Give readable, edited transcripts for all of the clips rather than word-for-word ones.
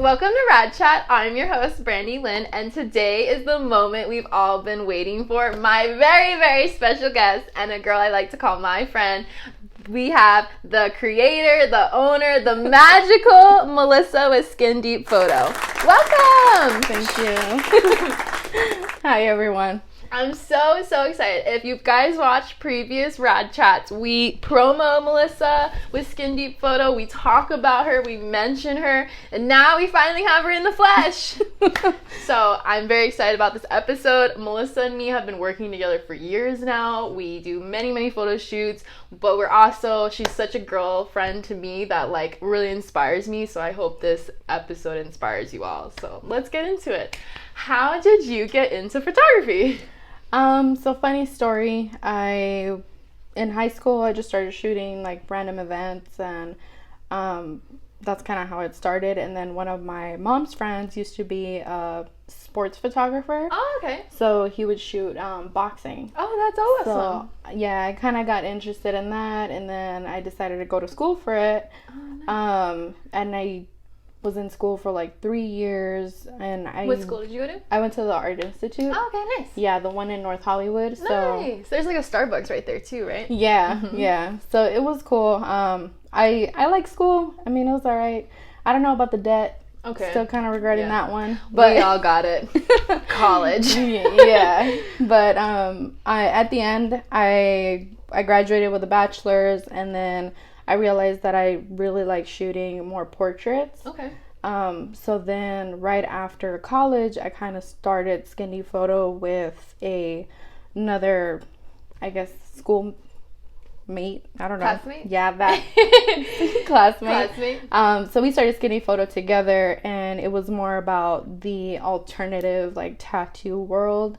Welcome to Rad Chat. I'm your host, Brandy Lynn, and today is the moment we've all been waiting for. My very, very special guest, and a girl I like to call my friend. We have the creator, the owner, the magical Melissa with Skin Deep Photo. Welcome! Thank you. Hi, everyone. I'm so excited. If you guys watched previous Rad Chats, we promo Melissa with Skin Deep Photo. We talk about her, we mention her, and now we finally have her in the flesh. So I'm very excited about this episode. Melissa and me have been working together for years now. We do many photo shoots, but she's such a girlfriend to me that really inspires me. So I hope this episode inspires you all. So let's get into it. How did you get into photography? So funny story. In high school, I just started shooting random events, and that's kind of how it started. And then one of my mom's friends used to be a sports photographer. Oh, okay. So he would shoot boxing. Oh, that's awesome. So yeah, I kind of got interested in that, and then I decided to go to school for it. Oh, nice. And I was in school for 3 years, and What school did you go to? I went to the Art Institute. Oh, okay, nice. Yeah, the one in North Hollywood. Nice. There's a Starbucks right there too, right? Yeah, yeah. So it was cool. I like school. I mean, it was all right. I don't know about the debt. Okay. Still kind of regretting that one. But we all got it. College. Yeah. But at the end, I graduated with a bachelor's, and then I realized that I really like shooting more portraits. Okay. So then right after college, I kind of started Skin Deep Photo with another, I guess, schoolmate. I don't know. Classmate? Yeah, that. Classmate. So we started Skin Deep Photo together, and it was more about the alternative tattoo world.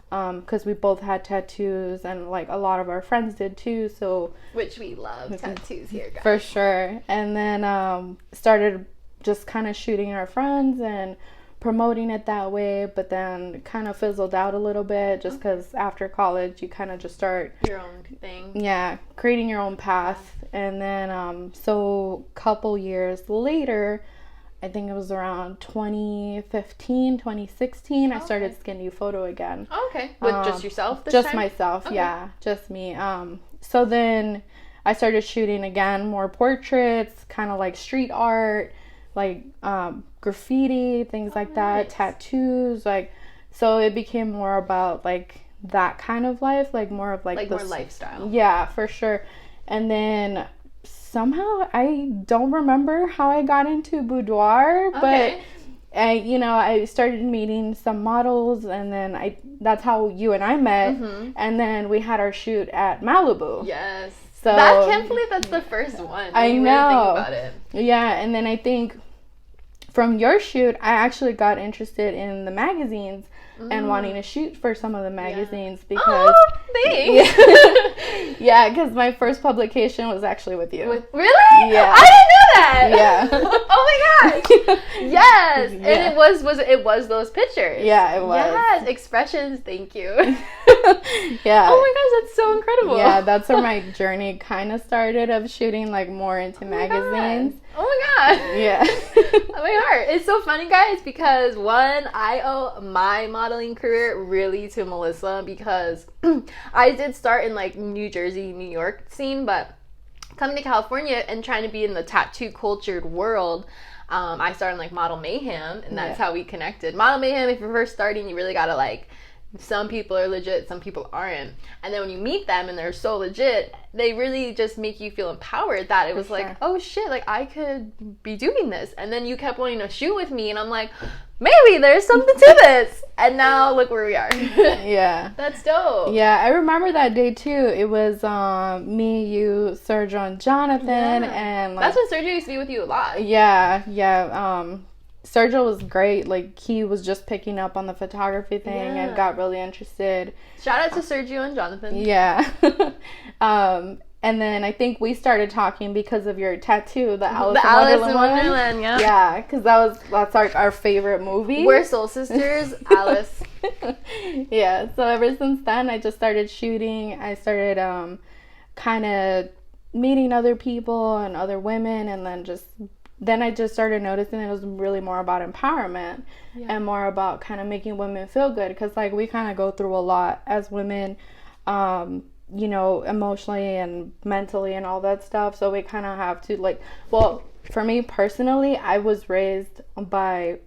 Because we both had tattoos, and a lot of our friends did too. So which we love tattoos here, guys. For sure. And then started just kind of shooting our friends and promoting it that way, but then kind of fizzled out a little bit just because after college you kind of just start your own thing. Yeah, creating your own path. And then so a couple years later, I think it was around 2015, 2016, I started Skin Deep Photo again. Oh, okay. With just yourself this just time? Myself, okay. Yeah, just me. So then I started shooting again more portraits, kind of street art, graffiti, things like that, nice. Tattoos, so it became more about that kind of life, more of more lifestyle. Yeah, for sure. And then somehow I don't remember how I got into boudoir, but I started meeting some models, and then that's how you and I met, and then we had our shoot at Malibu. Yes. So I can't believe that's the first one. I know. Really think about it. Yeah, and then I think from your shoot, I actually got interested in the magazines and wanting to shoot for some of the magazines because thanks. Yeah, because my first publication was actually with you. Really? Yeah. I didn't know that. Yeah. Oh my gosh. Yes. Yeah. And it was those pictures. Yeah, it was. Yes. Expressions. Thank you. Yeah. Oh my gosh, that's so incredible. Yeah, that's where my journey kind of started of shooting more into magazines. Oh my god. Yeah. My heart. It's so funny, guys, because I owe my modeling career really to Melissa, because I did start in New Jersey, New York scene, but coming to California and trying to be in the tattoo cultured world, I started in Model Mayhem, and that's how we connected. Model Mayhem, if you're first starting, you really gotta some people are legit, some people aren't. And then when you meet them and they're so legit, they really just make you feel empowered that it was oh shit, I could be doing this. And then you kept wanting to shoot with me, and I'm like, maybe there's something to this. And now look where we are. Yeah. That's dope. Yeah, I remember that day too. It was me, you, Sergio, and Jonathan. And that's when Sergio used to be with you a lot. Yeah. Sergio was great. He was just picking up on the photography thing and got really interested. Shout out to Sergio and Jonathan. Yeah. And then I think we started talking because of your tattoo, the Alice in Wonderland. Yeah. Yeah, because that's our favorite movie. We're soul sisters, Alice. Yeah, so ever since then, I just started shooting. I started kind of meeting other people and other women, and then just then I just started noticing it was really more about empowerment and more about kind of making women feel good, because like we kind of go through a lot as women, you know, emotionally and mentally and all that stuff. So we kind of have to like, well, for me personally, I was raised by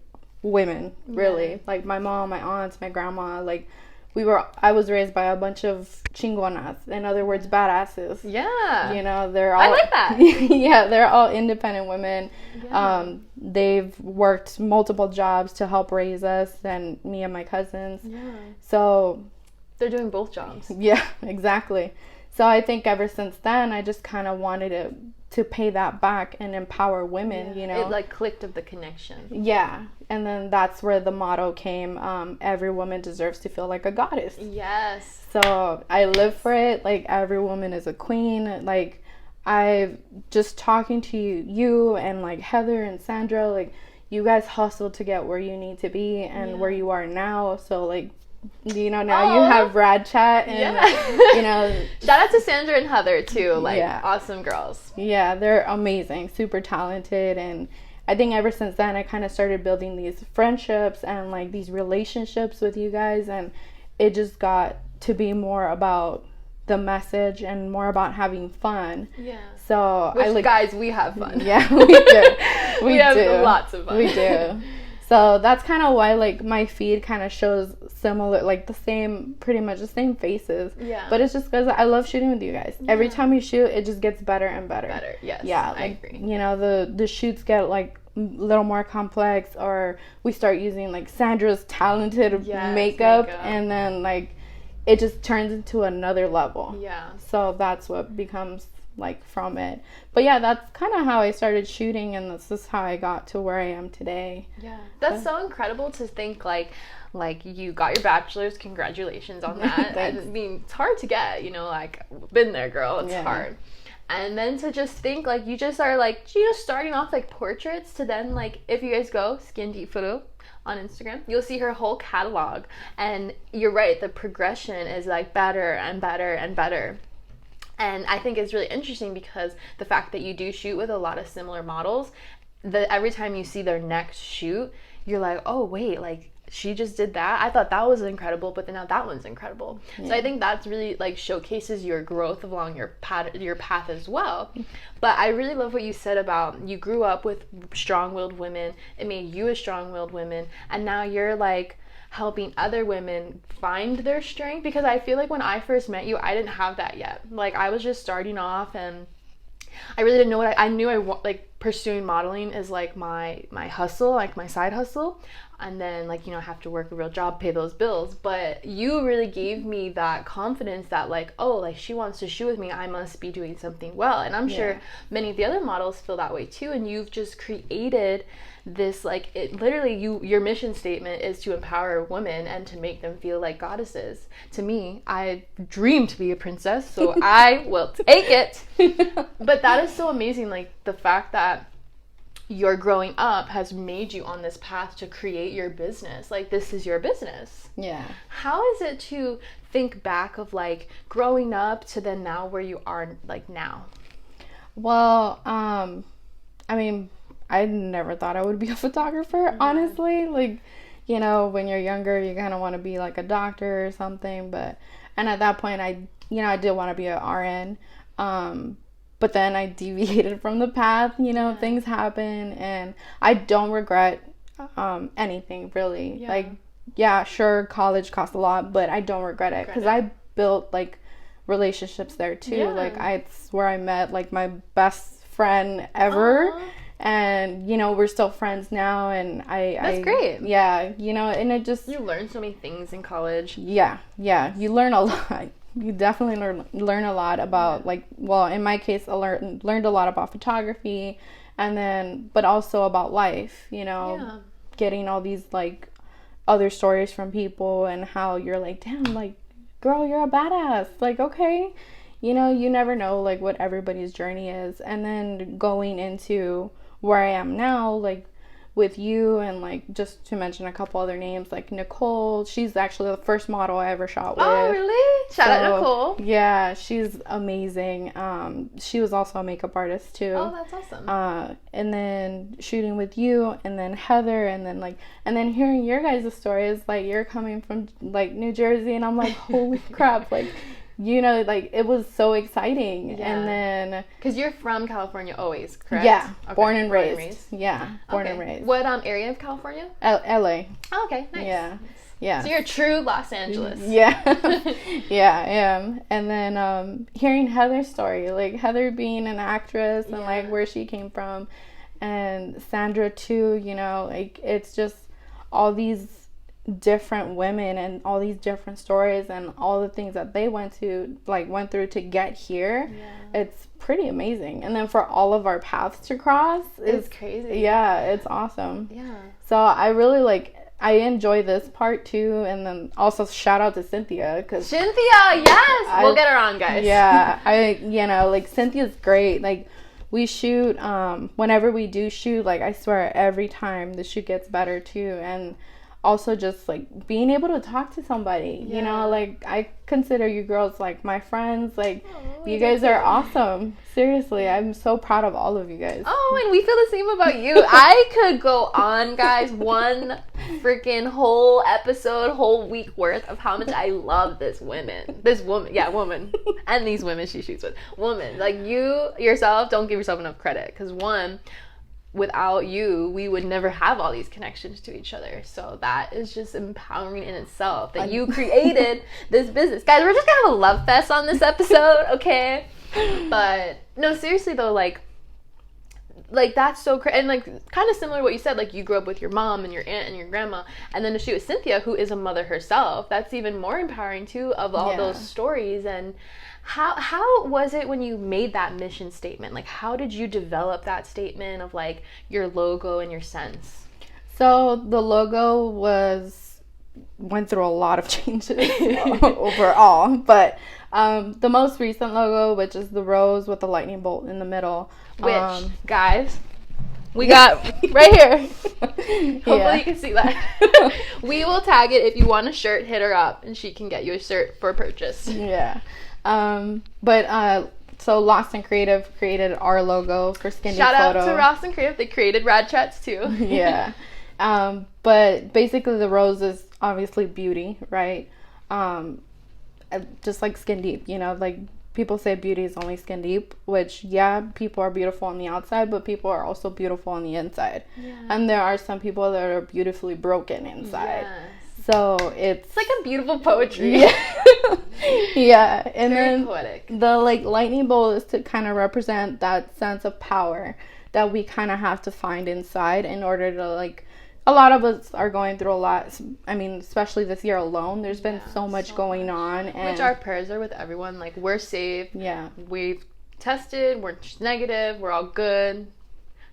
women, really. Like my mom, my aunts, my grandma, like I was raised by a bunch of chingonas, in other words, badasses. Yeah. You know, they're all, I like that. yeah, they're all independent women. Yeah. They've worked multiple jobs to help raise us and me and my cousins. Yeah. So they're doing both jobs. Yeah, exactly. So I think ever since then, I just kind of wanted to pay that back and empower women, you know. It like clicked of the connection. Yeah. And then that's where the motto came, every woman deserves to feel like a goddess. Yes. So I live for it. Like, every woman is a queen. Like, I've just talking to you and like Heather and Sandra, like you guys hustled to get where you need to be and where you are now. So like, you know, now you have Rad Chat and you know, shout out to Sandra and Heather too, like awesome girls. Yeah, they're amazing, super talented. And I think ever since then I kind of started building these friendships and like these relationships with you guys, and it just got to be more about the message and more about having fun. Yeah. So guys, we have fun. Yeah, we do. We have lots of fun. We do. So that's kind of why like my feed kind of shows similar, like pretty much the same faces. Yeah. But it's just because I love shooting with you guys. Yeah. Every time we shoot, it just gets better and better. Better, yes. Yeah, like, I agree. You know, the shoots get like a little more complex, or we start using like Sandra's talented makeup, and then like it just turns into another level. Yeah. So that's what becomes like from it. But yeah, that's kind of how I started shooting, and this is how I got to where I am today. Yeah, that's so incredible to think like you got your bachelor's. Congratulations on that. I mean, it's hard to get, you know, like been there, girl. It's hard. And then to just think like you just are like, you know, starting off like portraits to then like, if you guys go Skin Deep Photo on Instagram, you'll see her whole catalog, and you're right, the progression is like better and better and better. And I think it's really interesting because the fact that you do shoot with a lot of similar models, that every time you see their next shoot, you're like, oh wait, like she just did that. I thought that was incredible, but then now that one's incredible. Yeah. So I think that's really like showcases your growth along your path as well. But I really love what you said about you grew up with strong-willed women. It made you a strong-willed woman, and now you're like helping other women find their strength, because I feel like when I first met you, I didn't have that yet. Like I was just starting off, and I really didn't know what I knew. Like pursuing modeling is like my hustle, like my side hustle, and then like, you know, I have to work a real job, pay those bills. But you really gave me that confidence that like, oh, like she wants to shoot with me, I must be doing something well. And I'm sure many of the other models feel that way too. And you've just created this, like, it literally, your mission statement is to empower women and to make them feel like goddesses. To me, I dream to be a princess, so I will take it. But that is so amazing, like the fact that your growing up has made you on this path to create your business. Like, this is your business. Yeah. How is it to think back of like growing up to then now where you are like now? Well, I mean, I never thought I would be a photographer, honestly. Like, you know, when you're younger, you kind of want to be like a doctor or something. And at that point, I did want to be an RN. But then I deviated from the path, you know, things happen, and I don't regret anything, really. Yeah. Like, yeah, sure, college costs a lot, but I don't regret it, because I built, like, relationships there, too. Yeah. Like, it's where I met, like, my best friend ever. Aww. And, you know, we're still friends now, and That's great. Yeah, you know, and it just... You learn so many things in college. Yeah, you learn a lot. You definitely learn a lot about, like, well, in my case, I learned a lot about photography, and then, but also about life, you know, getting all these, like, other stories from people, and how you're like, damn, like, girl, you're a badass. Like, okay, you know, you never know, like, what everybody's journey is. And then going into where I am now, like, with you, and like just to mention a couple other names, like Nicole, she's actually the first model I ever shot with. Oh, really? Shout out Nicole. Yeah, she's amazing. She was also a makeup artist too. Oh, that's awesome. And then shooting with you, and then Heather, and then hearing your guys' stories, like you're coming from like New Jersey, and I'm like, holy crap, like, you know, like it was so exciting. Yeah. And then because you're from California always, correct? Yeah, okay. born and raised. Yeah, born and raised. What area of California? LA. Oh, okay, nice. Yeah. So you're a true Los Angeles. Yeah. Yeah, I am. And then hearing Heather's story, like Heather being an actress and like where she came from, and Sandra too, you know, like it's just all these different women and all these different stories and all the things that they went through to get here. It's pretty amazing. And then for all of our paths to cross, it's crazy. Yeah, it's awesome. Yeah. So I really I enjoy this part too. And then also shout out to Cynthia, because we'll get her on, guys. Yeah, Cynthia's great. Like, we shoot whenever we do shoot, like I swear every time the shoot gets better too. And also just like being able to talk to somebody, you know, like I consider you girls like my friends. Like, you guys are awesome. Seriously, I'm so proud of all of you guys. Oh, and we feel the same about you. I could go on, guys, one freaking whole week worth of how much I love this woman, and these women she shoots with. Woman, like you yourself, don't give yourself enough credit, because one, without you, we would never have all these connections to each other. So that is just empowering in itself, that you created this business. Guys, we're just gonna have a love fest on this episode, okay? But no, seriously though, like that's so crazy. And like kind of similar to what you said, like you grew up with your mom and your aunt and your grandma, and then to shoot with Cynthia, who is a mother herself, that's even more empowering too, of all those stories. And how was it when you made that mission statement? Like, how did you develop that statement of like your logo and your sense? So the logo went through a lot of changes overall, but the most recent logo, which is the rose with the lightning bolt in the middle, which guys, we got right here. Hopefully you can see that. We will tag it. If you want a shirt, hit her up and she can get you a shirt for purchase. Yeah. So Lost and Creative created our logo for Skinny Photo. Shout out to Ross and Creative. They created Rad Chats too. Yeah. But basically the rose is obviously beauty, right? Just like skin deep, you know, like people say beauty is only skin deep, which people are beautiful on the outside, but people are also beautiful on the inside. Yeah. And there are some people that are beautifully broken inside. Yes. So it's like a beautiful poetry. Yeah. Yeah. And very then poetic. The like lightning bolt is to kind of represent that sense of power that we kind of have to find inside in order to like, a lot of us are going through a lot. I mean, especially this year alone, there's been so much going on. And which our prayers are with everyone. Like, we're safe. Yeah. We've tested. We're negative. We're all good.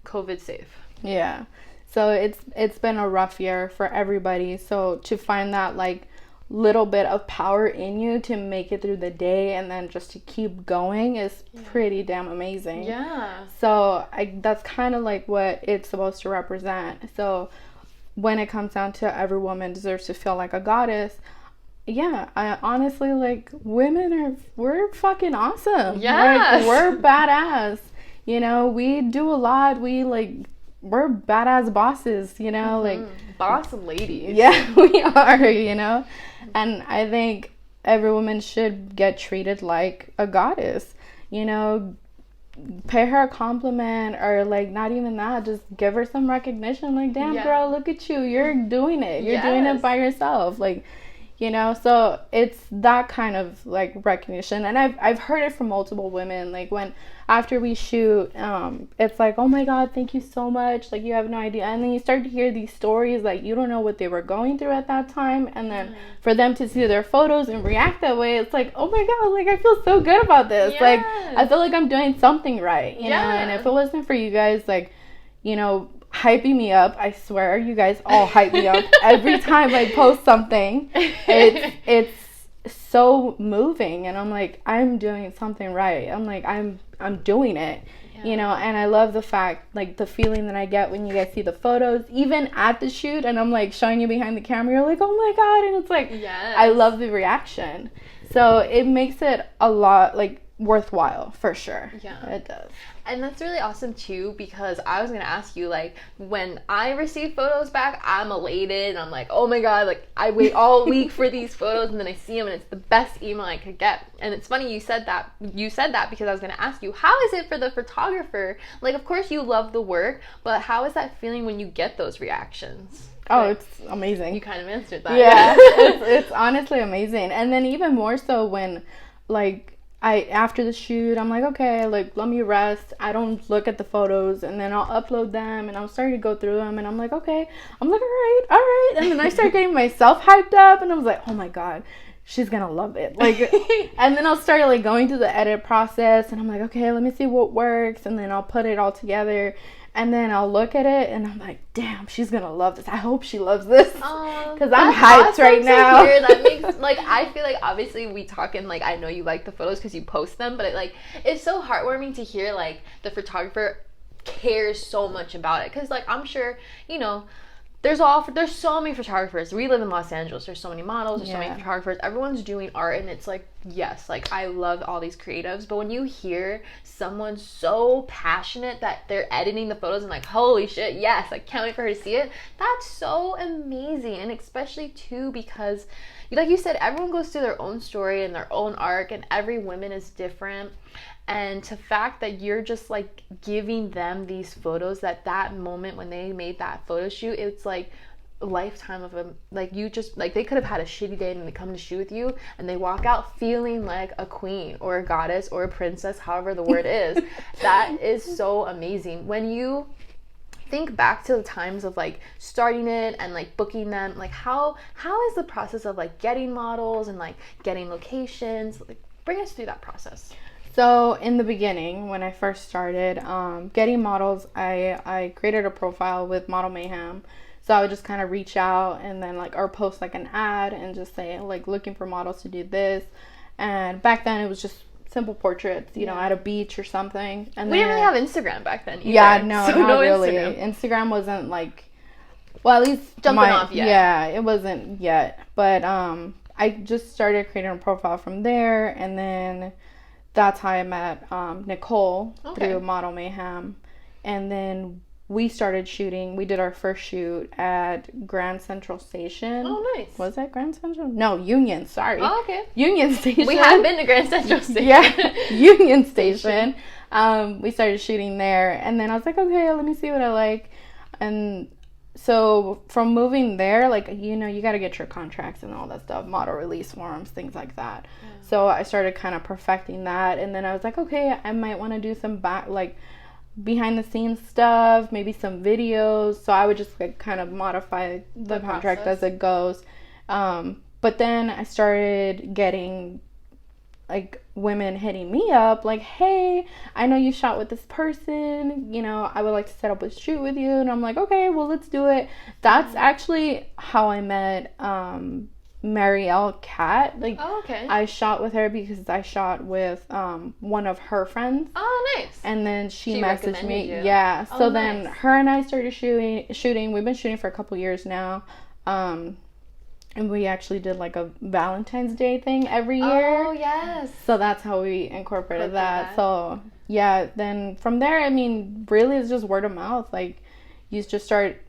COVID safe. Yeah. So it's been a rough year for everybody. So to find that like little bit of power in you to make it through the day and then just to keep going is pretty damn amazing. Yeah. So that's kind of like what it's supposed to represent. So when it comes down to every woman deserves to feel like a goddess, I honestly, like, we're fucking awesome. Yeah. Like, we're badass. You know, we do a lot. We're badass bosses, you know, like boss ladies. Yeah, we are, you know. And I think every woman should get treated like a goddess, you know. Pay her a compliment, or like not even that, just give her some recognition, like, damn girl, look at you, you're doing it, doing it by yourself, like, you know. So it's that kind of like recognition. And I've heard it from multiple women, like when after we shoot, it's like, oh my god, thank you so much, like you have no idea. And then you start to hear these stories, like you don't know what they were going through at that time, and then for them to see their photos and react that way, it's like, oh my god, like I feel so good about this. Like I feel like I'm doing something right, you know. And if it wasn't for you guys, like, you know, hyping me up, I swear you guys all hype me up every time I post something. It's so moving, and I'm like, I'm doing something right. I'm like, I'm doing it. you know, and I love the fact, like, the feeling that I get when you guys see the photos, even at the shoot, and I'm, like, showing you behind the camera, you're like, oh my God, and it's like, I love the reaction. So it makes it a lot, like, worthwhile, for sure. Yeah. It does. And that's really awesome too, because I was gonna ask you, like, when I receive photos back, I'm elated and I'm like, oh my God, like, I wait all week for these photos, and then I see them and it's the best email I could get. And it's funny you said that because I was gonna ask you, how is it for the photographer? Like, of course you love the work, but how is that feeling when you get those reactions? Oh, it's amazing. You kind of answered that. Yeah. it's honestly amazing. And then even more so when, like, after the shoot, I'm like, okay, like, let me rest. I don't look at the photos, and then I'll upload them, and I'm starting to go through them, and I'm like, okay. I'm like, all right. And then I start getting myself hyped up, and I was like, oh my God, she's gonna love it. Like, and then I'll start, like, going through the edit process, and I'm like, okay, let me see what works, and then I'll put it all together. And then I'll look at it and I'm like, damn, she's going to love this. I hope she loves this. Because I'm hyped right now. That makes, like, I feel like obviously we talk and, like, I know you like the photos because you post them. But, it's so heartwarming to hear, like, the photographer cares so much about it. Because, like, I'm sure, you know, there's so many photographers. We live in Los Angeles. There's so many models. There's so many photographers. Everyone's doing art, and it's like, yes, like, I love all these creatives. But when you hear someone so passionate that they're editing the photos and like, holy shit, yes, I can't wait for her to see it. That's so amazing. And especially too because, like you said, everyone goes through their own story and their own arc, and every woman is different. And the fact that you're just, like, giving them these photos, that moment when they made that photo shoot, it's like a lifetime of them. Like, you just, like, they could have had a shitty day and they come to shoot with you and they walk out feeling like a queen or a goddess or a princess, however the word is. That is so amazing. When you think back to the times of, like, starting it and, like, booking them, like, how is the process of, like, getting models and, like, getting locations? Like, bring us through that process. So in the beginning, when I first started getting models, I created a profile with Model Mayhem. So I would just kind of reach out and then, like, or post, like, an ad and just say, like, looking for models to do this. And back then it was just simple portraits, you know, at a beach or something. And we didn't really have Instagram back then either. Yeah, not really. Instagram wasn't, like, well, at least jumping off yet. Yeah, it wasn't yet. But I just started creating a profile from there, and then that's how I met Nicole through Model Mayhem. And then we started shooting. We did our first shoot at Grand Central Station. Oh, nice. Was that Grand Central? No, Union. Sorry. Oh, okay. Union Station. We have been to Grand Central Station. Yeah, Union Station. We started shooting there. And then I was like, okay, let me see what I like. And so from moving there, like, you know, you got to get your contracts and all that stuff, model release forms, things like that. Yeah. So I started kind of perfecting that. And then I was like, okay, I might want to do some behind the scenes stuff, maybe some videos. So I would just, like, kind of modify the contract as it goes. But then I started getting, like, women hitting me up like, hey, I know you shot with this person, you know, I would like to set up a shoot with you. And I'm like, okay, well, let's do it. That's actually how I met Marielle Cat. Like, I shot with her because I shot with one of her friends. Oh, nice. And then she messaged me. You. Yeah. So then her and I started shooting. We've been shooting for a couple years now. And we actually did, like, a Valentine's Day thing every year. Oh, yes. So that's how we incorporated that. So, yeah, then from there, I mean, really it's just word of mouth. Like, you just start,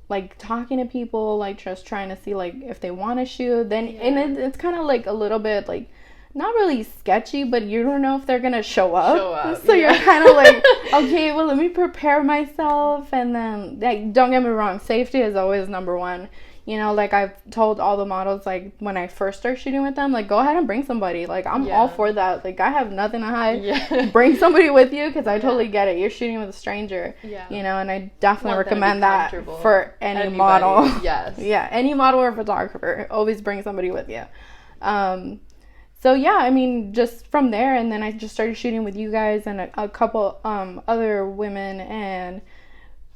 like, talking to people, like, just trying to see, like, if they want to shoot. Then, and it's kind of, like, a little bit, like, not really sketchy, but you don't know if they're going to show up. So you're kind of like, okay, well, let me prepare myself. And then, like, don't get me wrong, safety is always number one. You know, like, I've told all the models, like, when I first start shooting with them, like, go ahead and bring somebody. Like, I'm all for that. Like, I have nothing to hide. Yeah. Bring somebody with you, because I totally get it. You're shooting with a stranger. Yeah. You know, and I definitely recommend that for any model. Yes. Yeah, any model or photographer. Always bring somebody with you. So, yeah, I mean, just from there, and then I just started shooting with you guys and a couple other women, and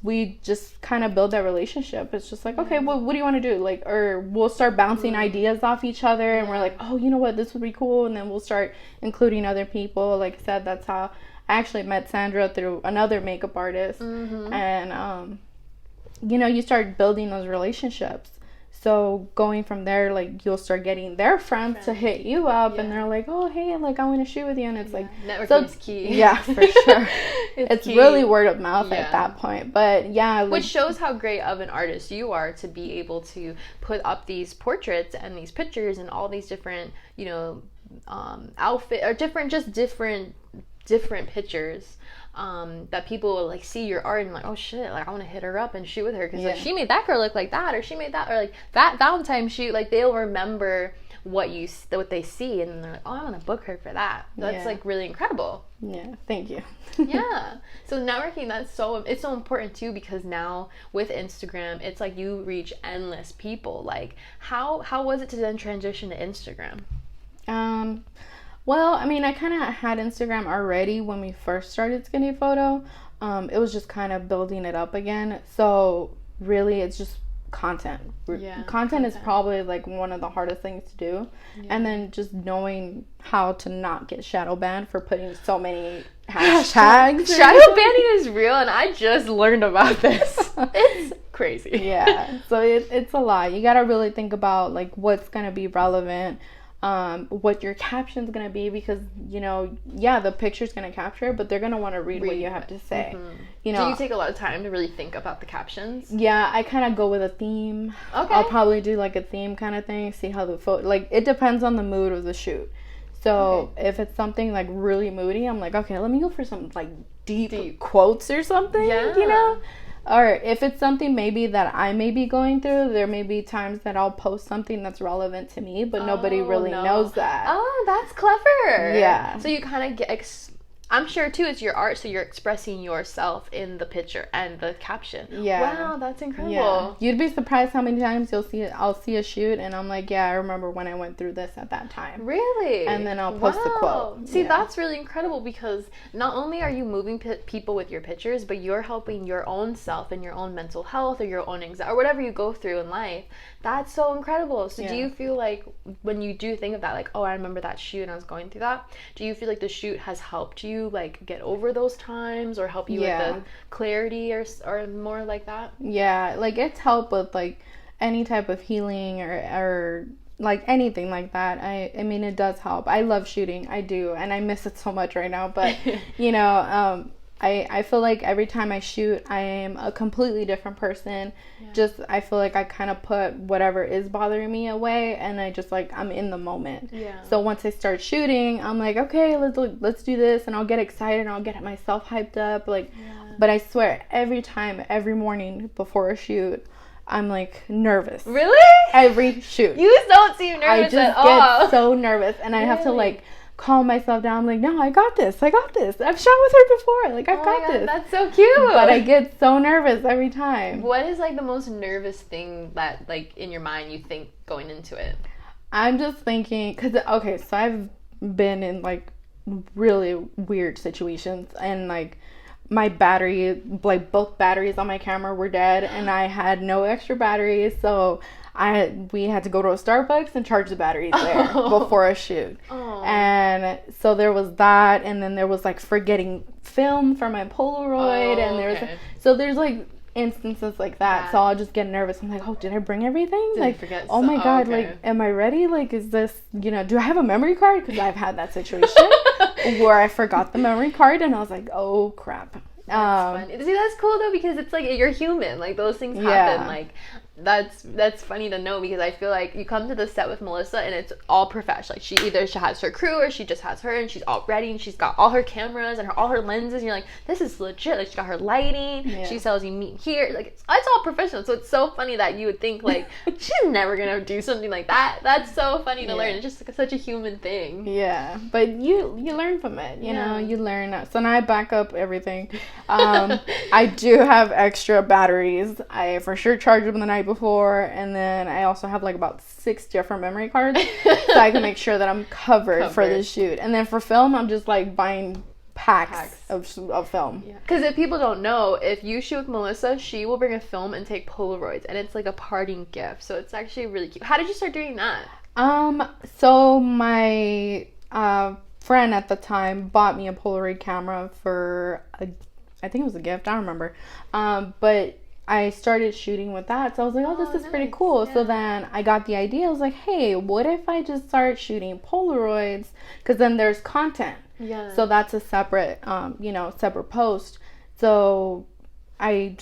we just kind of build that relationship. It's just like, okay, well, what do you want to do? Like, or we'll start bouncing ideas off each other, and we're like, oh, you know what, this would be cool. And then we'll start including other people. Like I said, that's how I actually met Sandra through another makeup artist. And you start building those relationships. So going from there, like, you'll start getting their friends to hit you up, and they're like, oh, hey, like, I want to shoot with you. And it's like, networking is key. Yeah, for sure. It's key. really word of mouth at that point. But yeah. Like, which shows how great of an artist you are to be able to put up these portraits and these pictures and all these different, outfit or different pictures. That people will like see your art and like, oh shit, like I want to hit her up and shoot with her because like, she made that girl look like that, or she made that, or like that Valentine shoot. Like they'll remember what they see, and they're like, oh, I want to book her for that. That's like really incredible. Yeah, thank you. Yeah. So networking, it's so important too, because now with Instagram, it's like you reach endless people. Like how was it to then transition to Instagram? Well, I mean, I kind of had Instagram already when we first started Skinny Photo. It was just kind of building it up again. So really, it's just content. Content is probably like one of the hardest things to do. And then just knowing how to not get shadow banned for putting so many hashtags. Shadow banning is real, and I just learned about this. It's crazy. Yeah. So it's a lot. You got to really think about like what's going to be relevant. What your caption's gonna be, because the picture's gonna capture, but they're gonna want to read what you have to say. Do you take a lot of time to really think about the captions? Yeah, I kind of go with a theme. Okay. I'll probably do like a theme kind of thing, see how the photo, like, it depends on the mood of the shoot. So if it's something like really moody, I'm like, okay, let me go for some like deep quotes or something. Or if it's something maybe that I may be going through, there may be times that I'll post something that's relevant to me, but nobody really knows that. Oh, that's clever. Yeah. So you kind of get, I'm sure too, it's your art, so you're expressing yourself in the picture and the caption. Yeah. Wow, that's incredible. Yeah. You'd be surprised how many times I'll see a shoot and I'm like, yeah, I remember when I went through this at that time. Really? And then I'll post the quote. See, that's really incredible, because not only are you moving people with your pictures, but you're helping your own self and your own mental health or your own anxiety or whatever you go through in life. That's so incredible. So do you feel like when you do think of that, like, oh, I remember that shoot and I was going through that, do you feel like the shoot has helped you like get over those times, or help you with the clarity or more like that? Yeah, like it's helped with like any type of healing or like anything like that. I mean, it does help. I love shooting. I do. And I miss it so much right now. But, I feel like every time I shoot, I am a completely different person. Just, I feel like I kind of put whatever is bothering me away, and I just like, I'm in the moment. So once I start shooting, I'm like, okay, let's do this, and I'll get excited, and I'll get myself hyped up. But I swear, every morning before a shoot, I'm like nervous. Really? Every shoot. You don't seem nervous at all. I just get so nervous, and I have to like calm myself down. I'm like, no, I got this. I've shot with her before. Like, I've got this. That's so cute. But I get so nervous every time. What is like the most nervous thing that like in your mind you think going into it? I'm just thinking, so I've been in like really weird situations, and like my battery, like both batteries on my camera were dead, and I had no extra batteries, so we had to go to a Starbucks and charge the batteries there before a shoot. And so there was that, and then there was like forgetting film for my Polaroid, and there's like instances like that. So I'll just get nervous. I'm like, oh, did I bring everything? Did I forget? Oh my god, like, am I ready? Like, is this, do I have a memory card? Because I've had that situation where I forgot the memory card, and I was like, oh crap. That's funny. See, that's cool though, because it's like you're human. Like those things happen. Like that's funny to know, because I feel like you come to the set with Melissa and it's all professional. Like she has her crew, or she just has her, and she's all ready, and she's got all her cameras and all her lenses, and you're like, this is legit. Like she got her lighting. She tells you meet here. Like it's all professional. So it's so funny that you would think like she's never gonna do something like that. That's so funny to learn. It's just like, such a human thing. Yeah, but you learn from it. You know, you learn. So now I back up everything. I do have extra batteries. I for sure charge them the night before, and then I also have like about 6 different memory cards so I can make sure that I'm covered for the shoot. And then for film, I'm just like buying packs. Of film. Because if people don't know, if you shoot with Melissa, she will bring a film and take Polaroids, and it's like a parting gift. So it's actually really cute. How did you start doing that? So my friend at the time bought me a Polaroid camera for I think it was a gift. I don't remember. But I started shooting with that. So I was like, oh, this is pretty cool. Yeah. So then I got the idea. I was like, hey, what if I just start shooting Polaroids? Because then there's content. Yeah. So that's a separate, separate post. So I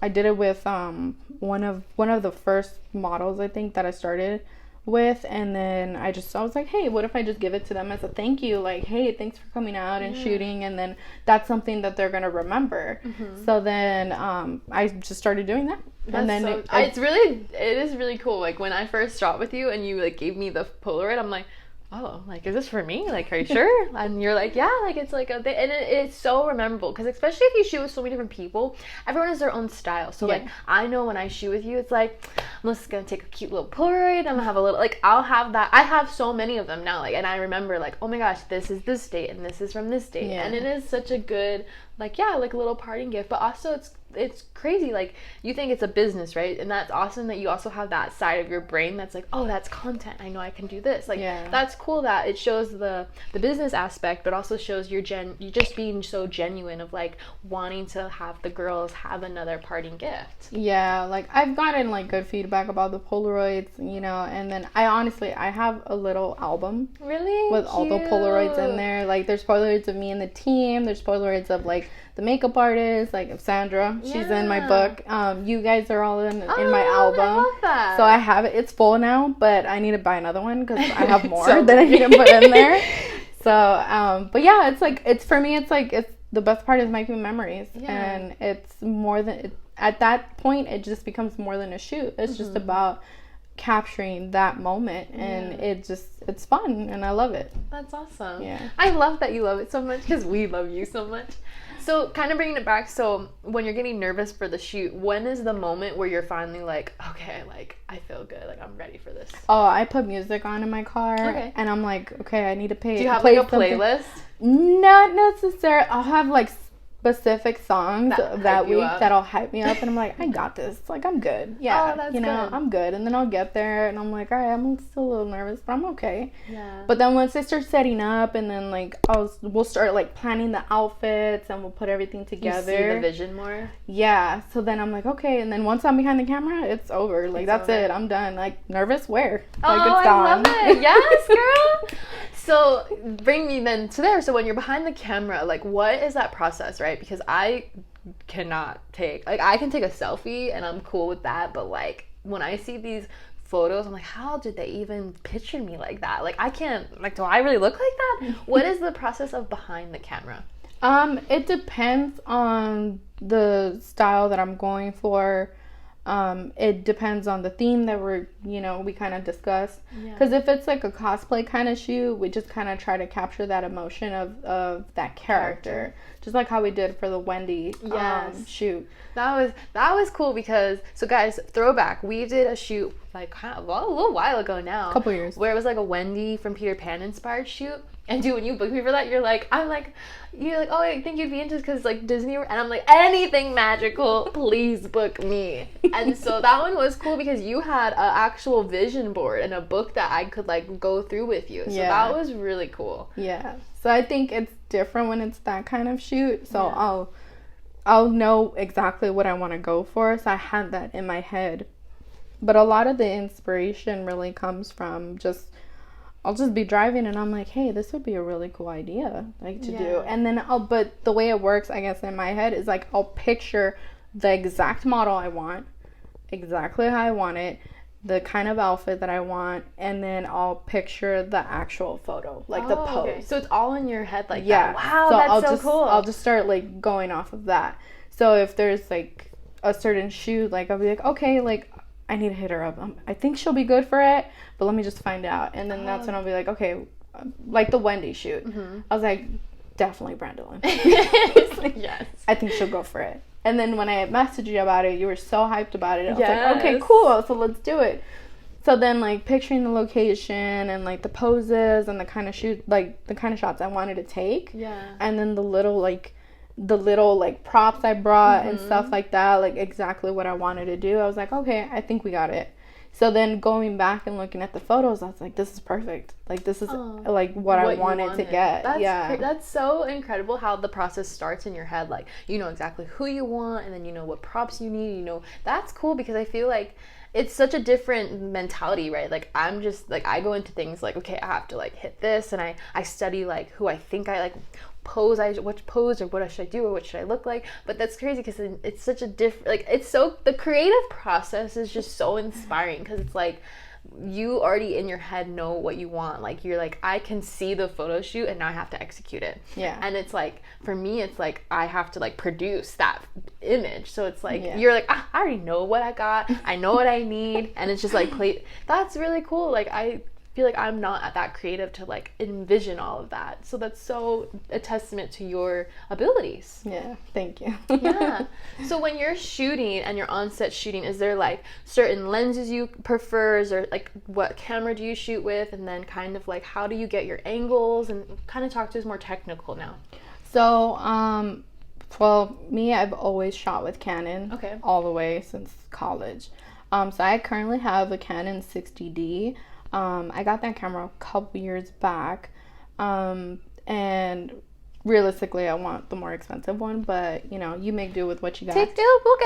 did it with one of the first models, I think, that I started with, and then I was like, hey, what if I just give it to them as a thank you, like, hey, thanks for coming out and shooting, and then that's something that they're gonna remember. So then I just started doing that. And then it is really cool. Like, when I first shot with you and you like gave me the Polaroid, I'm like, oh, like, is this for me? Like, are you sure? And you're like, yeah, like, it's like a thing. And it's so memorable because especially if you shoot with so many different people, everyone has their own style. So like, I know when I shoot with you, it's like, I'm just gonna take a cute little Polaroid. I'm gonna have a little, like, I'll have that. I have so many of them now, like, and I remember, like, oh my gosh, this is this date and this is from this date. And it is such a good, like, like a little parting gift, but also it's crazy. Like, you think it's a business, right? And that's awesome that you also have that side of your brain that's like, oh, that's content. I know I can do this. Like, that's cool that it shows the business aspect, but also shows you just being so genuine of like wanting to have the girls have another parting gift. Yeah, like I've gotten like good feedback about the Polaroids, and then I have a little album with all the Polaroids in there. Like, there's Polaroids of me and the team. There's Polaroids of like the makeup artist, like of Sandra. She's in my book. You guys are all in my album. I love that. So I have it. It's full now, but I need to buy another one because I have more that I need to put in there. So, but yeah, it's for me. It's like it's the best part is making memories, and it's more than at that point. It just becomes more than a shoot. It's just about capturing that moment, and it's fun, and I love it. That's awesome. Yeah, I love that you love it so much because we love you so much. So kind of bringing it back, so when you're getting nervous for the shoot, when is the moment where you're finally like, okay, like I feel good, like I'm ready for this? Oh, I put music on in my car, and I'm like, okay, I need to pay. Do you have like a playlist? Not necessarily. I'll have like specific songs that week that'll hype me up, and I'm like, I got this, like I'm good. Good. I'm good. And then I'll get there and I'm like, all right, I'm still a little nervous, but I'm okay. But then once I start setting up, and then like we'll start like planning the outfits, and we'll put everything together. You see the vision more. So then I'm like, okay, and then once I'm behind the camera, it's over. Like, that's it, I'm done. Like, nervous where? Like, it's gone. I love it. Yes, girl. So bring me then to there. So when you're behind the camera, like, what is that process, right? Because I cannot I can take a selfie and I'm cool with that, but like when I see these photos, I'm like, how did they even picture me like that? Like, I can't, like, do I really look like that? What is the process of behind the camera? It depends on the style that I'm going for. It depends on the theme that we kind of discussed. Because if it's like a cosplay kind of shoot, we just kind of try to capture that emotion of that character. Just like how we did for the Wendy shoot. That was cool because, so guys, throwback, we did a shoot like a little while ago now. A couple years. Where it was like a Wendy from Peter Pan inspired shoot. And dude, when you booked me for that, you're like, oh, I think you'd be into because like Disney, and I'm like, anything magical, please book me. And so that one was cool because you had an actual vision board and a book that I could like go through with you. So that was really cool. Yeah. So I think it's different when it's that kind of shoot. So I'll know exactly what I want to go for. So I had that in my head. But a lot of the inspiration really comes from I'll just be driving and I'm like, hey, this would be a really cool idea like to do. And then but the way it works, I guess, in my head is like I'll picture the exact model I want, exactly how I want it, the kind of outfit that I want, and then I'll picture the actual photo, like the pose. Okay. So it's all in your head like that. Wow, so that's so cool. I'll just start like going off of that. So if there's like a certain shoot, like I'll be like, okay, like I need to hit her up. I think she'll be good for it, but let me just find out. And then that's when I'll be like, okay, like the Wendy shoot. I was like, definitely Brandolyn. Yes. I think she'll go for it. And then when I messaged you about it, you were so hyped about it. I was like, okay, cool. So let's do it. So then like picturing the location and like the poses and the kind of shoot, like the kind of shots I wanted to take. And then the little props I brought and stuff like that, like exactly what I wanted to do. I was like, okay, I think we got it. So then going back and looking at the photos, I was like, this is perfect. Like, this is like what I wanted to get. That's so incredible how the process starts in your head. Like, you know exactly who you want, and then you know what props you need. You know, that's cool, because I feel like it's such a different mentality, right? Like, I'm just like, I go into things like, okay, I have to like hit this, and I study like who I think I like which pose, or what should I do, or what should I look like. But that's crazy, because it's such a different, like, it's so, the creative process is just so inspiring, because it's like you already in your head know what you want. Like, you're like, I can see the photo shoot, and now I have to execute it. Yeah. And it's like, for me, it's like I have to like produce that image. So it's like, you're like, I already know what I got, I know what I need, and it's just like that's really cool. Like, I feel like I'm not that creative to like envision all of that. So that's so a testament to your abilities. Yeah, thank you. Yeah. So when you're shooting and you're on set shooting, is there like certain lenses you prefer, or like what camera do you shoot with, and then kind of like how do you get your angles, and kind of talk to us more technical now. So well, me, I've always shot with Canon. Okay. All the way since college. So I currently have a Canon 60D. I got that camera a couple years back, and realistically, I want the more expensive one, but you know, you make do with what you got. We'll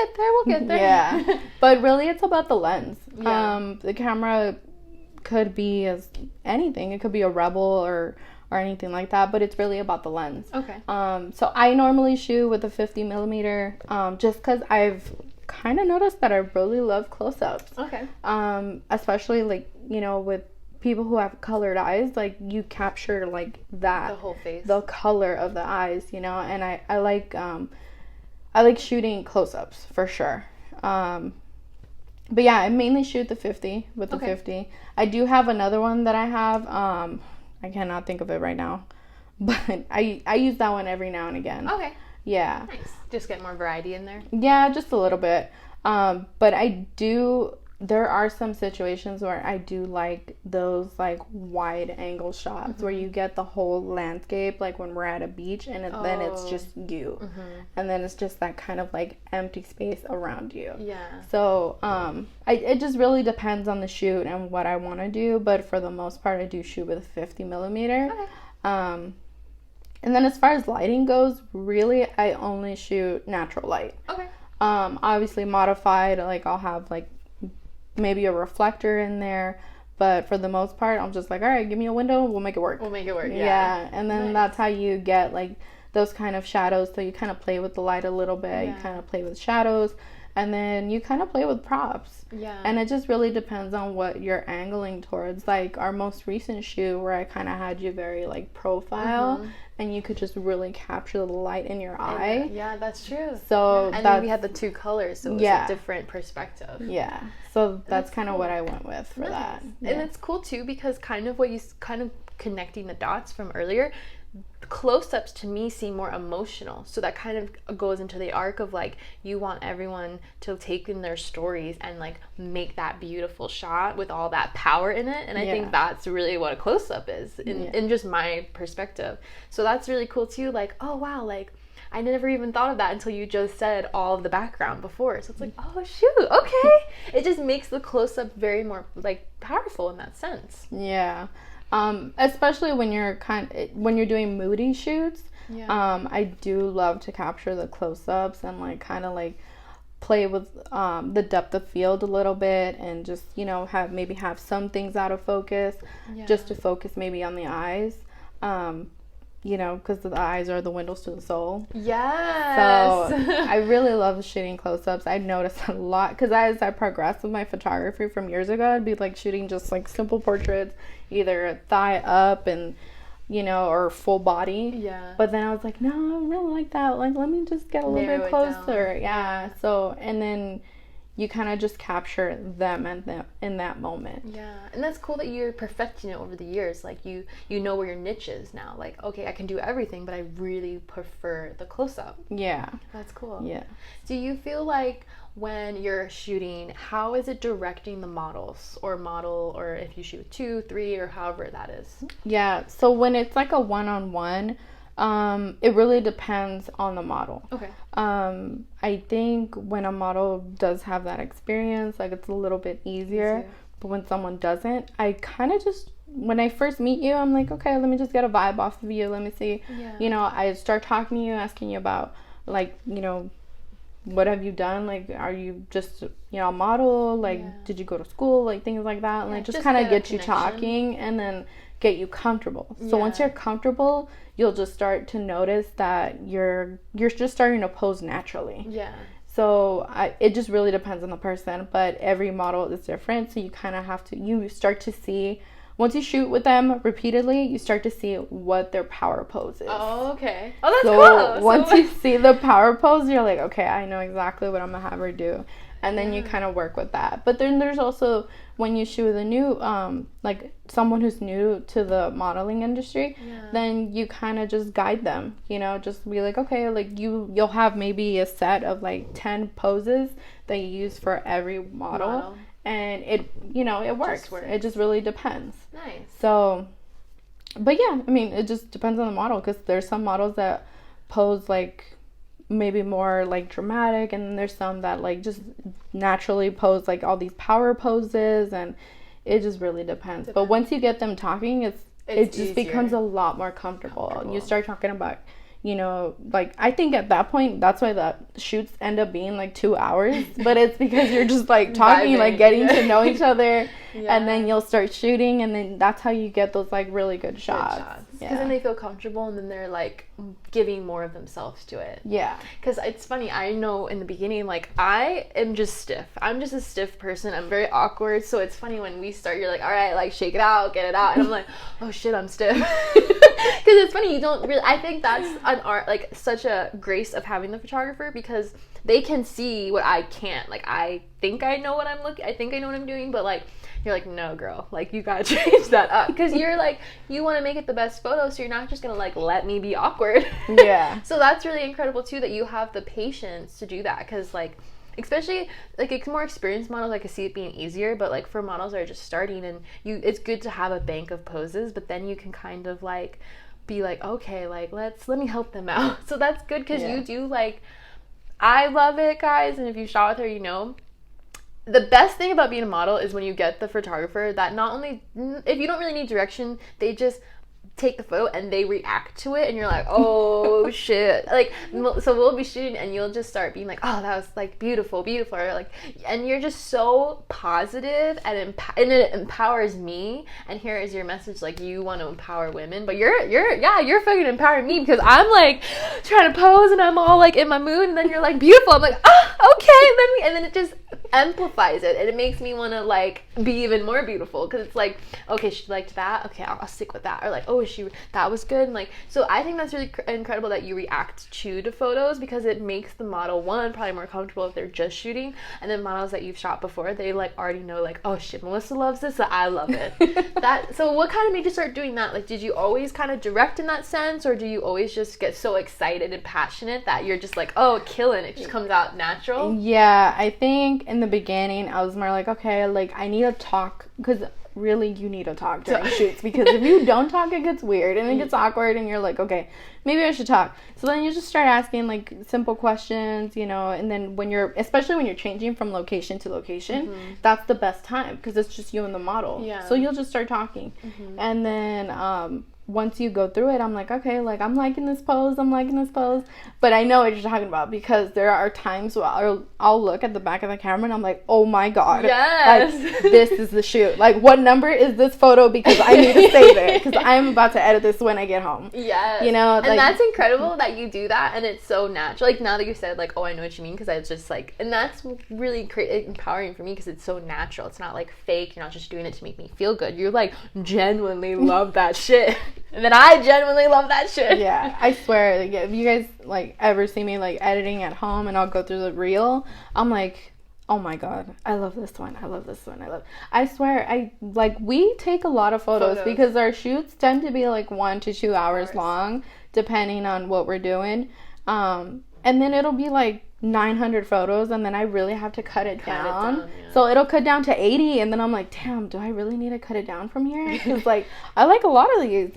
get there. Yeah, but really, it's about the lens. Yeah. The camera could be as anything. It could be a Rebel or anything like that, but it's really about the lens. Okay. So I normally shoot with a 50 millimeter, just because I've kind of noticed that I really love close-ups. Okay. Especially like, you know, with people who have colored eyes, like you capture like that, the whole face, the color of the eyes, you know. And I like shooting close-ups for sure. But yeah, I mainly shoot the 50 with the 50. I do have another one that I have. I cannot think of it right now, but I use that one every now and again. Okay. Yeah. Nice. Just get more variety in there. Yeah, just a little bit. But there are some situations where I do like those like wide angle shots where you get the whole landscape, like when we're at a beach, and then it's just you. And then it's just that kind of like empty space around you. Yeah. So it just really depends on the shoot and what I want to do, but for the most part I do shoot with a 50 millimeter. Okay. And then as far as lighting goes, really I only shoot natural light. Okay. Obviously modified, like I'll have like maybe a reflector in there, but for the most part I'm just like, all right, give me a window, we'll make it work. Yeah. And then that's how you get like those kind of shadows. So you kind of play with the light a little bit. You kind of play with shadows, and then you kind of play with props. Yeah. And it just really depends on what you're angling towards. Like our most recent shoot where I kind of had you very like profile, and you could just really capture the light in your eye. Yeah, that's true. So and then we had the two colors, so it was a different perspective. Yeah. So that's kind of what I went with for that. Yeah. And it's cool too, because kind of what you kind of connecting the dots from earlier, close-ups to me seem more emotional. So that kind of goes into the arc of like, you want everyone to take in their stories and like make that beautiful shot with all that power in it. And I think that's really what a close-up is in just my perspective. So that's really cool too. Like, oh wow, like I never even thought of that until you just said all of the background before. So it's like, oh shoot, okay. It just makes the close-up very more like powerful in that sense. Yeah. Especially when you're doing moody shoots. I do love to capture the close-ups and like kind of like play with the depth of field a little bit, and just, you know, have some things out of focus, just to focus maybe on the eyes. You know, because the eyes are the windows to the soul. Yes. So I really love shooting close-ups. I noticed a lot, because as I progressed with my photography from years ago, I'd be like shooting just like simple portraits, either thigh up and, you know, or full body. Yeah. But then I was like, no, I don't really like that. Like, let me just get a little bit closer. Yeah. So, and then you kind of just capture them in that moment. Yeah. And that's cool that you're perfecting it over the years. Like you know where your niche is now. Like, okay, I can do everything, but I really prefer the close-up. Yeah. That's cool. Yeah. Do you feel like when you're shooting, how is it directing the models or if you shoot 2, 3, or however that is? Yeah. So when it's like a one-on-one, It really depends on the model. Okay. I think when a model does have that experience, like, it's a little bit easier. But when someone doesn't, I kind of just, when I first meet you, I'm like, okay, let me just get a vibe off of you. Let me see. Yeah. You know, I start talking to you, asking you about, like, you know, what have you done? Like, are you just, you know, a model? Like, did you go to school? Like, things like that. And, like, just kind of get you talking and then get you comfortable. So once you're comfortable, you'll just start to notice that you're just starting to pose naturally. Yeah. So it just really depends on the person, but every model is different. So you kind of have to, you start to see, once you shoot with them repeatedly, you start to see what their power pose is. Oh, okay. Oh, that's cool. So once you see the power pose, you're like, okay, I know exactly what I'm going to have her do. And then you kind of work with that. But then there's also, when you shoot with a new, like, someone who's new to the modeling industry, then you kind of just guide them, you know, just be like, okay, like, you'll have maybe a set of, like, 10 poses that you use for every model. And it, you know, it works. It just really depends. Nice. So, but yeah, I mean, it just depends on the model, because there's some models that pose, like, maybe more, like, dramatic, and then there's some that, like, just naturally pose, like, all these power poses, and it just really depends. But once you get them talking, it just easier. Becomes a lot more comfortable. You start talking about, you know, like, I think at that point, that's why the shoots end up being, like, 2 hours, but it's because you're just, like, talking, like, getting to know each other, and then you'll start shooting, and then that's how you get those, like, really good shots. Because then they feel comfortable, and then they're, like, giving more of themselves to it. Yeah. Because it's funny, I know in the beginning, like, I am just stiff. I'm just a stiff person. I'm very awkward. So it's funny when we start, you're like, all right, like, shake it out, get it out. And I'm like, oh, shit, I'm stiff. Because it's funny, you don't really, I think that's an art, like, such a grace of having the photographer, because they can see what I can't. Like, I think I know what I'm doing, but, like, you're like, no, girl, like, you gotta change that up, because you're like, you want to make it the best photo, so you're not just gonna, like, let me be awkward. Yeah. So that's really incredible too, that you have the patience to do that, because, like, especially, like, it's more experienced models, I could see it being easier, but, like, for models that are just starting, and it's good to have a bank of poses, but then you can kind of, like, be like, okay, like, let me help them out. So that's good, because you do, like, I love it, guys, and if you shot with her, you know, the best thing about being a model is when you get the photographer that not only, if you don't really need direction, they just take the photo and they react to it, and you're like, oh shit, like, so we'll be shooting and you'll just start being like, oh, that was, like, beautiful, or, like, and you're just so positive, and it empowers me, and here is your message, like, you want to empower women, but you're fucking empowering me, because I'm, like, trying to pose and I'm all, like, in my mood, and then you're like, beautiful, I'm like, okay, and then it just amplifies it, and it makes me want to, like, be even more beautiful, because it's like, okay, she liked that, okay, I'll stick with that, or, like, oh, that was good, and, like, so I think that's really incredible that you react to the photos, because it makes the model, one, probably more comfortable if they're just shooting, and then models that you've shot before, they, like, already know, like, oh shit, Melissa loves this, so I love it. So what kind of made you start doing that? Like, did you always kind of direct in that sense, or do you always just get so excited and passionate that you're just like, oh, killing it, just comes out natural? Yeah, I think in the beginning I was more like, okay, like, I need to talk, because really you need to talk during shoots, because if you don't talk, it gets weird and it gets awkward, and you're like, okay, maybe I should talk. So then you just start asking, like, simple questions, you know, and then especially when you're changing from location to location, that's the best time, because it's just you and the model. Yeah. So you'll just start talking, and then once you go through it, I'm like, okay, like, I'm liking this pose, but I know what you're talking about, because there are times where I'll look at the back of the camera and I'm like, oh my god, yes, like, this is the shoot, like, what number is this photo, because I need to save it, because I'm about to edit this when I get home. Yes. You know, and like, that's incredible that you do that, and it's so natural, like, now that you said, like, oh, I know what you mean, because I was just like, and that's really empowering for me, because it's so natural, it's not, like, fake, you're not just doing it to make me feel good, you, like, genuinely love that shit. And then I genuinely love that shit. Yeah, I swear, like, if you guys, like, ever see me, like, editing at home and I'll go through the reel, I'm like, oh my god, I love this one, I swear, we take a lot of photos because our shoots tend to be, like, 1 to 2 hours long, depending on what we're doing, and then it'll be, like, 900 photos, and then I really have to cut it down. So it'll cut down to 80, and then I'm like, damn, do I really need to cut it down from here? Because, like, I like a lot of these.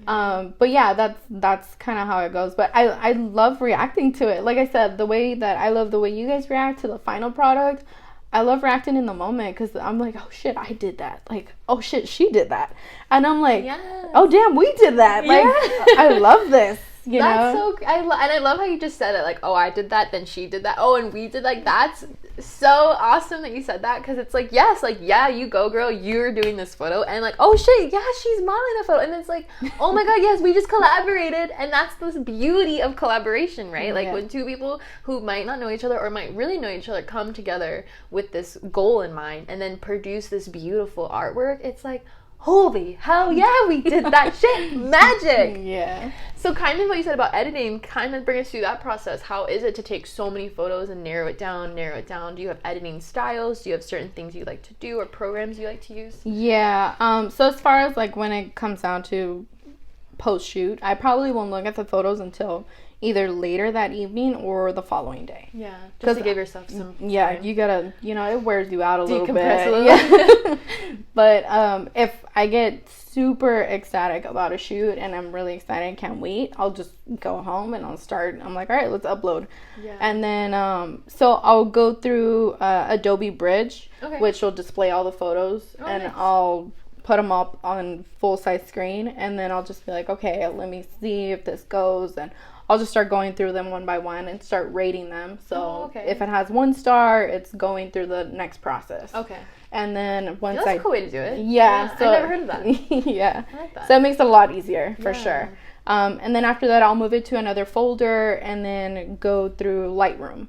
But yeah, that's kind of how it goes. But I love reacting to it. Like I said, the way that I love the way you guys react to the final product. I love reacting in the moment because I'm like, oh shit, I did that. Like, oh shit, she did that. And I'm like, oh damn, we did that. Like, I love this. You that's know? so and I love how you just said it, like, oh, I did that, then she did that, oh, and we did, like, that's so awesome that you said that, because it's like, yes, like, yeah, you go, girl, you're doing this photo, and like, oh shit, yeah, she's modeling a photo, and it's like, oh my god, yes, we just collaborated, and that's this beauty of collaboration, right? Like, when two people who might not know each other or might really know each other come together with this goal in mind and then produce this beautiful artwork, it's like, holy hell yeah, we did that shit. Magic. Yeah. So kind of what you said about editing, kind of bring us through that process. How is it to take so many photos and narrow it down? Do you have editing styles? Do you have certain things you like to do or programs you like to use? Yeah. So as far as like when it comes down to post shoot, I probably won't look at the photos until either later that evening or the following day. Yeah, just to give yourself some time. You gotta, it wears you out a little bit. A little. Yeah. But if I get super ecstatic about a shoot and I'm really excited, can't wait, I'll just go home and I'm like, all right, let's upload. Yeah. And then so I'll go through Adobe Bridge, which will display all the photos, and nice. I'll put them up on full size screen, and then I'll just be like, okay, let me see if this goes, and I'll just start going through them one by one and start rating them. So if it has 1 star, it's going through the next process. Okay. And then once that's a cool way to do it. Yeah. So, I never heard of that. Yeah. I like that. So it makes it a lot easier for sure. And then after that, I'll move it to another folder and then go through Lightroom.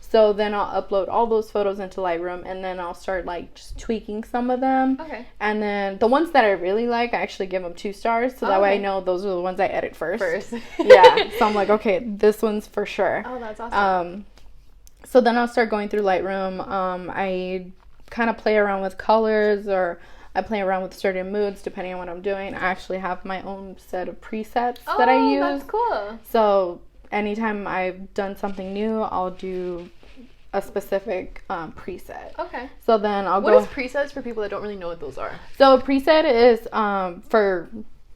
So then I'll upload all those photos into Lightroom, and then I'll start like just tweaking some of them. Okay. And then the ones that I really like, I actually give them 2 stars, so that way I know those are the ones I edit first. Yeah. So I'm like, okay, this one's for sure. Oh, that's awesome. So then I'll start going through Lightroom. I kind of play around with colors, or I play around with certain moods depending on what I'm doing. I actually have my own set of presets that I use. Oh, that's cool. So anytime I've done something new, I'll do a specific preset. Okay. So then I'll go. What is presets for people that don't really know what those are? So a preset is for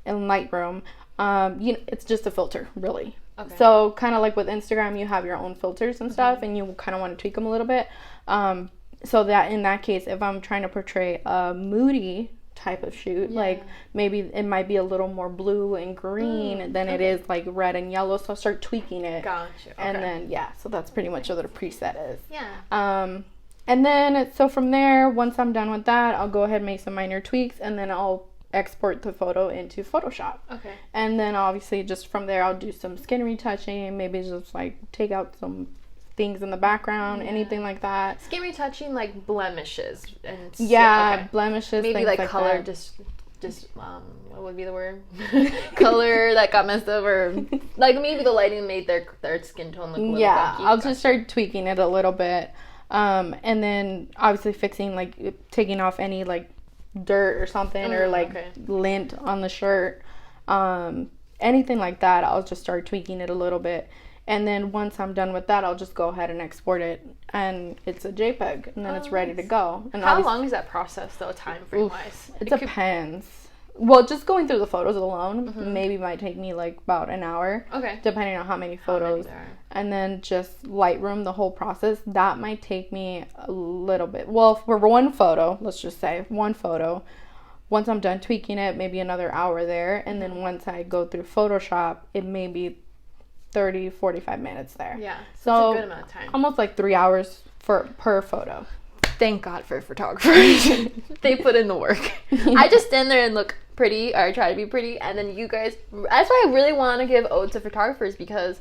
in Lightroom, it's just a filter, really. Okay. So kind of like with Instagram, you have your own filters and stuff, and you kind of want to tweak them a little bit. So that in that case, if I'm trying to portray a moody type of shoot, like maybe it might be a little more blue and green than it is like red and yellow, so I'll start tweaking it. Gotcha. Okay. And then so that's pretty much what a preset is. Yeah. And then so from there, once I'm done with that, I'll go ahead and make some minor tweaks, and then I'll export the photo into Photoshop. Okay. And then obviously just from there, I'll do some skin retouching, maybe just like take out some things in the background, anything like that. Skin retouching, like blemishes and blemishes, maybe like color that. just what would be the word? Color that got messed up, or like maybe the lighting made their skin tone look a little funky. I'll just start tweaking it a little bit, and then obviously fixing, like taking off any like dirt or something, or like lint on the shirt, anything like that. I'll just start tweaking it a little bit. And then once I'm done with that, I'll just go ahead and export it, and it's a JPEG, and then it's ready to go. And how long is that process, though, time frame wise? It depends. Well, just going through the photos alone maybe might take me like about an hour. Okay. Depending on how many photos. And then just Lightroom, the whole process, that might take me a little bit. Well, for one photo, let's just say one photo. Once I'm done tweaking it, maybe another hour there. And then once I go through Photoshop, it may be 30-45 minutes there. Yeah, so that's a good amount of time. Almost like 3 hours per photo. Thank God for photographers. They put in the work. I just stand there and look pretty, or try to be pretty, and then you guys, that's why I really want to give ode to photographers, because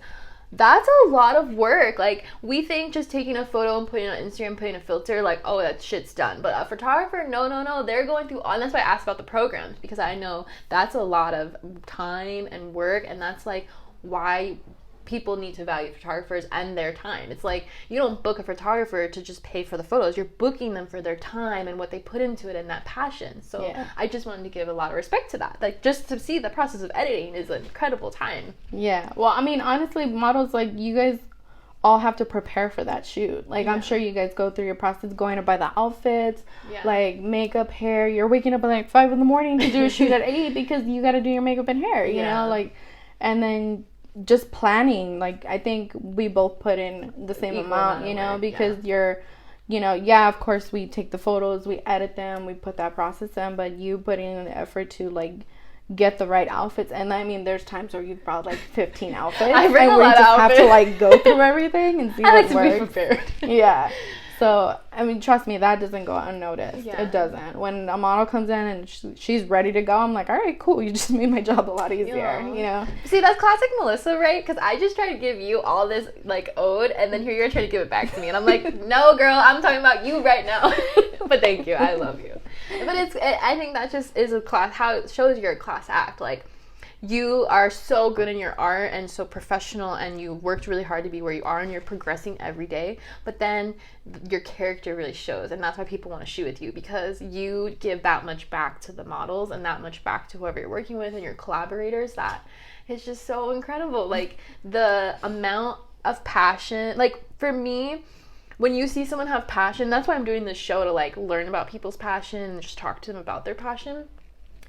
that's a lot of work. Like, we think just taking a photo and putting it on Instagram, putting a filter, like, oh, that shit's done. But a photographer, no, they're going through all, and that's why I asked about the programs, because I know that's a lot of time and work, and that's like why people need to value photographers and their time. It's like, you don't book a photographer to just pay for the photos. You're booking them for their time and what they put into it and that passion. So I just wanted to give a lot of respect to that. Like, just to see the process of editing is an incredible time. Yeah. Well, I mean, honestly, models like you guys all have to prepare for that shoot. Like, I'm sure you guys go through your process going to buy the outfits, like makeup, hair. You're waking up at like 5 in the morning to do a shoot at 8 because you got to do your makeup and hair, you know, like, and then just planning. Like, I think we both put in the same amount, you know, because you're, you know, of course we take the photos, we edit them, we put that process in, but you put in the effort to like get the right outfits. And I mean, there's times where you've brought like 15 outfits. I bring and a we lot just of have outfits. to like go through everything and see I what like to works. be prepared. Yeah. So, I mean, trust me, that doesn't go unnoticed. Yeah. It doesn't. When a model comes in and she's ready to go, I'm like, all right, cool. You just made my job a lot easier, you know? See, that's classic Melissa, right? Because I just try to give you all this, like, ode, and then here you're trying to give it back to me. And I'm like, no, girl, I'm talking about you right now. But thank you. I love you. But I think that just is how it shows you're a class act. Like, you are so good in your art and so professional, and you worked really hard to be where you are, and you're progressing every day, but then your character really shows, and that's why people want to shoot with you, because you give that much back to the models and that much back to whoever you're working with and your collaborators. That is just so incredible. Like, the amount of passion, like, for me, when you see someone have passion, that's why I'm doing this show, to like learn about people's passion and just talk to them about their passion.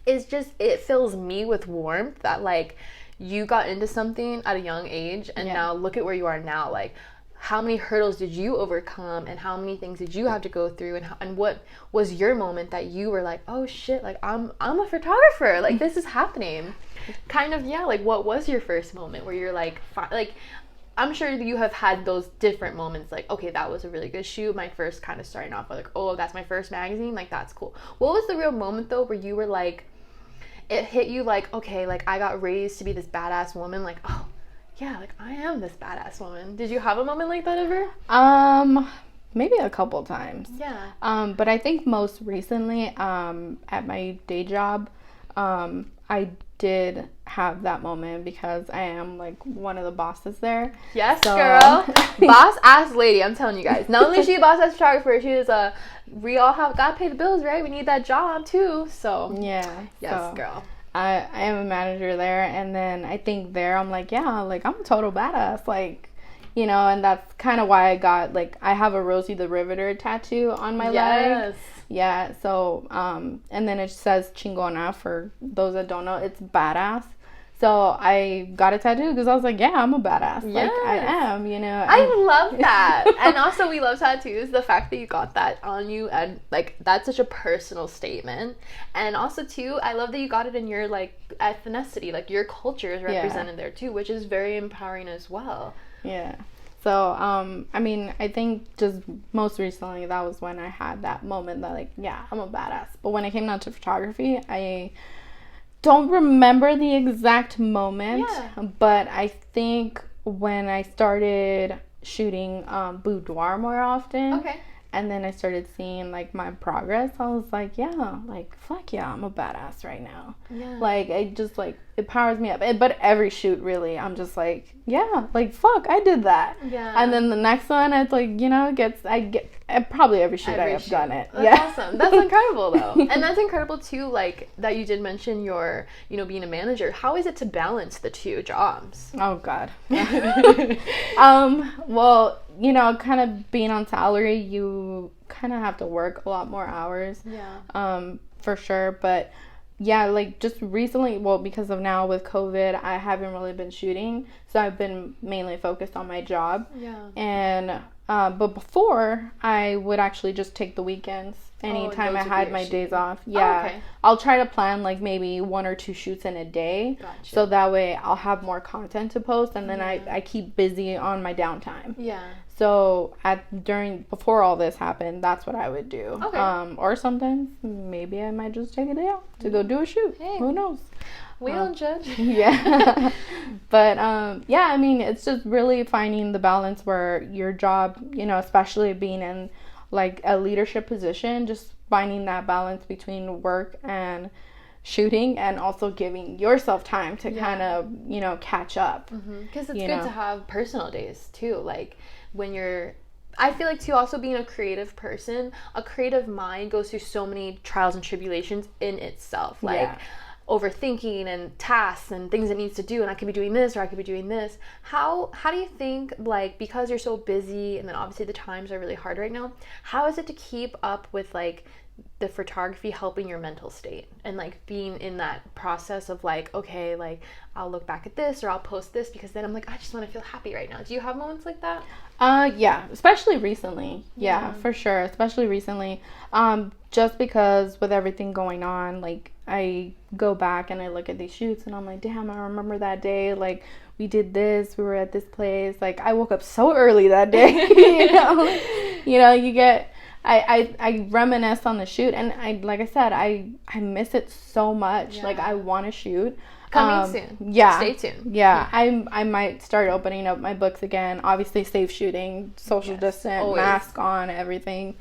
It's just, it fills me with warmth that, like, you got into something at a young age, and now look at where you are now. Like, how many hurdles did you overcome, and how many things did you have to go through, and what was your moment that you were like, oh shit, like, I'm a photographer, like, this is happening. Kind of, like, what was your first moment where you're like, I'm sure you have had those different moments, like, okay, that was a really good shoot. My first kind of starting off with, like, oh, that's my first magazine, like, that's cool. What was the real moment, though, where you were like, it hit you like, okay, like, I got raised to be this badass woman, like, oh, yeah, like, I am this badass woman. Did you have a moment like that ever? Maybe a couple times. Yeah. But I think most recently, at my day job, I did have that moment because I am like one of the bosses there. Yes, so. Girl. Boss ass lady, I'm telling you guys. Not only is she a boss ass photographer, she is we all have gotta pay the bills, right? We need that job too. So yeah. Yes, so girl. I am a manager there, and then I think there I'm like, yeah, like, I'm a total badass, like, you know, and that's kind of why I got, like, I have a Rosie the Riveter tattoo on my leg. Yeah, so, and then it says Chingona, for those that don't know, it's badass. So I got a tattoo because I was like, yeah, I'm a badass. Yes. Like, I am, you know. I love that. And also, we love tattoos. The fact that you got that on you, and, like, that's such a personal statement. And also, too, I love that you got it in your, like, ethnicity. Like, your culture is represented there, too, which is very empowering as well. Yeah. So, I mean, I think just most recently, that was when I had that moment that, like, yeah, I'm a badass. But when it came down to photography, I don't remember the exact moment, but I think when I started shooting boudoir more often, and then I started seeing, like, my progress, I was like, yeah, like, fuck yeah, I'm a badass right now. Yeah. Like, I just, like, it powers me up. But every shoot, really, I'm just like, yeah, like, fuck, I did that. Yeah. And then the next one, it's like, you know, probably every shoot I have done it. That's awesome. That's incredible, though. And that's incredible, too, like, that you did mention your, you know, being a manager. How is it to balance the two jobs? Oh, God. Well, you know, kind of being on salary, you kind of have to work a lot more hours. Yeah. For sure. But yeah, like, just recently, well, because of now with COVID, I haven't really been shooting, so I've been mainly focused on my job. Yeah. And but before, I would actually just take the weekends anytime I had my days off. Yeah. Oh, okay. I'll try to plan, like, maybe 1 or 2 shoots in a day. Gotcha. So that way I'll have more content to post, and then I keep busy on my downtime. Yeah. So before all this happened, that's what I would do. Okay. Or sometimes maybe I might just take a day off to go do a shoot. Hey. Who knows? We don't judge. Yeah. But yeah, I mean, it's just really finding the balance where your job, you know, especially being in, like, a leadership position, just finding that balance between work and shooting, and also giving yourself time to kind of, you know, catch up. Because it's good to have personal days too, like, when I feel like, too, also being a creative person, a creative mind goes through so many trials and tribulations in itself, like, overthinking and tasks and things it needs to do, and I could be doing this or I could be doing this. How do you think, like, because you're so busy and then obviously the times are really hard right now, how is it to keep up with like the photography helping your mental state and like being in that process of like, okay, like I'll look back at this or I'll post this because then I'm like, I just want to feel happy right now. Do you have moments like that? Yeah, especially recently. Yeah, for sure, especially recently. Just because with everything going on, like I go back and I look at these shoots and I'm like, damn, I remember that day, like we did this, we were at this place, like I woke up so early that day. You know, you get I reminisce on the shoot, and like I said, I miss it so much. Yeah. Like I want to shoot. Coming soon. Yeah. Stay tuned. Yeah. I might start opening up my books again. Obviously, safe shooting, social distance, always. Mask on, everything.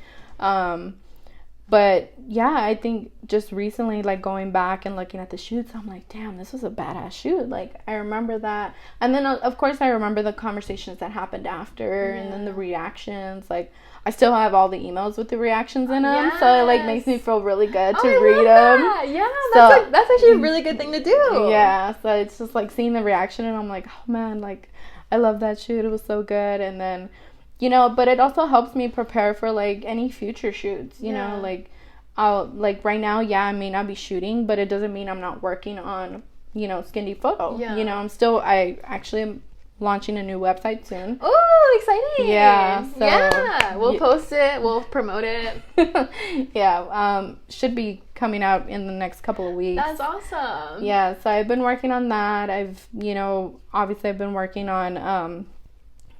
But yeah, I think just recently, like going back and looking at the shoots, I'm like, damn, this was a badass shoot. Like I remember that, and then of course I remember the conversations that happened after, and then the reactions. Like I still have all the emails with the reactions in them, so it like makes me feel really good to read them. Yeah, that's actually a really good thing to do. Yeah, so it's just like seeing the reaction, and I'm like, oh man, like I love that shoot. It was so good, and then. You know, but it also helps me prepare for, like, any future shoots, you know, like, I'll, like, right now, I may not be shooting, but it doesn't mean I'm not working on, you know, Skin Deep Photo. Yeah. You know, I actually am launching a new website soon. Oh, exciting. Yeah. So, yeah, we'll post it, we'll promote it. Yeah, should be coming out in the next couple of weeks. That's awesome. Yeah, so I've been working on that. Obviously I've been working on,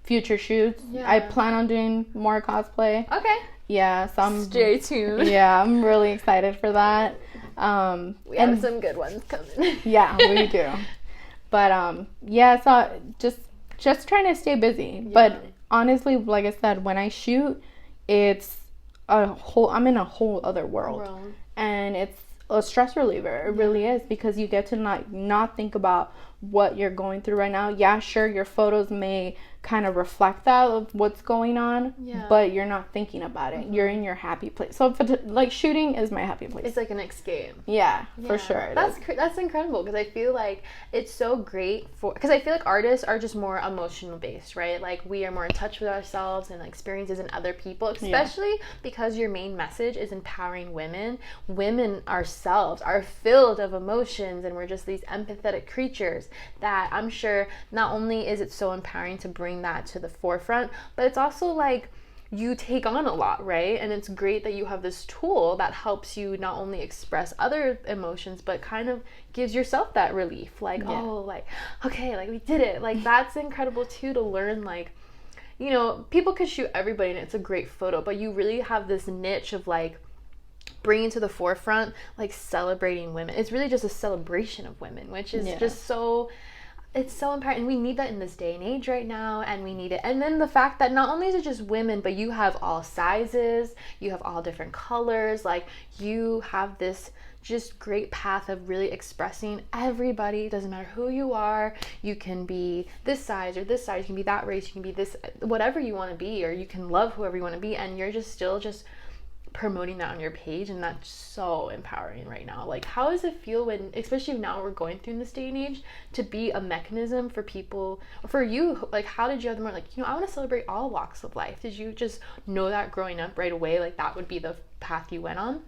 future shoots. I plan on doing more cosplay. Okay. Yeah, so stay tuned. Yeah, I'm really excited for that. We have some good ones coming. Yeah, we do. But yeah, so just trying to stay busy. Yeah. But honestly, like I said, when I shoot, I'm in a whole other world. And it's a stress reliever. It really is, because you get to not think about what you're going through right now. Yeah, sure, your photos may kind of reflect that of what's going on, but you're not thinking about it. You're in your happy place. So like shooting is my happy place. It's like an escape. Yeah, for sure. That's incredible, because I feel like it's so great because I feel like artists are just more emotional based, right? Like we are more in touch with ourselves and experiences and other people, especially because your main message is empowering women. Women ourselves are filled of emotions, and we're just these empathetic creatures that I'm sure not only is it so empowering to bring that to the forefront, but it's also like you take on a lot, right? And it's great that you have this tool that helps you not only express other emotions, but kind of gives yourself that relief, like oh, like okay, like we did it. Like that's incredible too, to learn, like, you know, people can shoot everybody and it's a great photo, but you really have this niche of like bringing to the forefront, like celebrating women. It's really just a celebration of women, which is just so, it's so important. We need that in this day and age right now, and we need it. And then the fact that not only is it just women, but you have all sizes, you have all different colors, like you have this just great path of really expressing everybody. It doesn't matter who you are. You can be this size or this size, you can be that race, you can be this, whatever you want to be, or you can love whoever you want to be, and you're just still just promoting that on your page, and that's so empowering right now. Like, how does it feel when, especially now we're going through in this day and age, to be a mechanism for people, for you? Like, how did you have the more, like, you know, I want to celebrate all walks of life? Did you just know that growing up right away, like that would be the path you went on?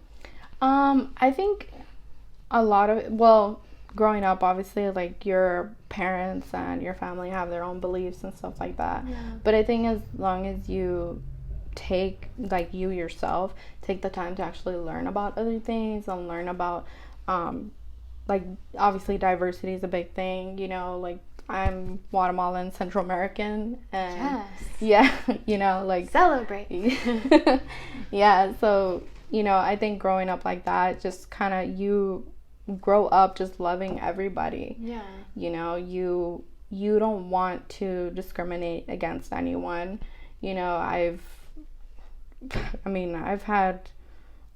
I think a lot of, well, growing up, obviously, like, your parents and your family have their own beliefs and stuff like that. But I think as long as you take, like, you yourself take the time to actually learn about other things and learn about like, obviously diversity is a big thing, you know, like I'm Guatemalan, Central American, and you know, like celebrate. Yeah, so, you know, I think growing up like that, just kind of, you grow up just loving everybody. You know, you don't want to discriminate against anyone. You know, I've had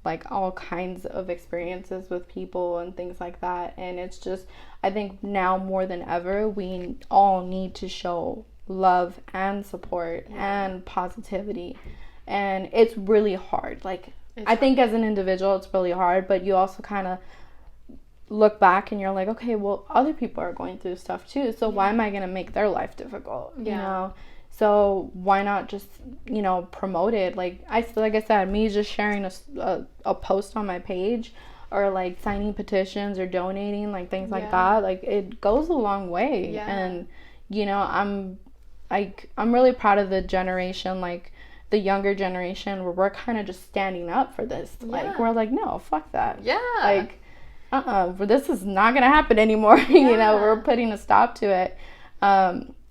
like all kinds of experiences with people and things like that, and it's just, I think now more than ever we all need to show love and support and positivity, and it's really hard. Like, I think as an individual it's really hard, but you also kind of, look back and you're like, okay, well, other people are going through stuff too, so why am I going to make their life difficult, you know? So why not just, you know, promote it? Like I said, me just sharing a post on my page, or like signing petitions or donating, like things like that, like it goes a long way. And you know, I'm really proud of the generation, like the younger generation, where we're kind of just standing up for this. Like we're like, no, fuck that. Like this is not gonna happen anymore. You know, we're putting a stop to it.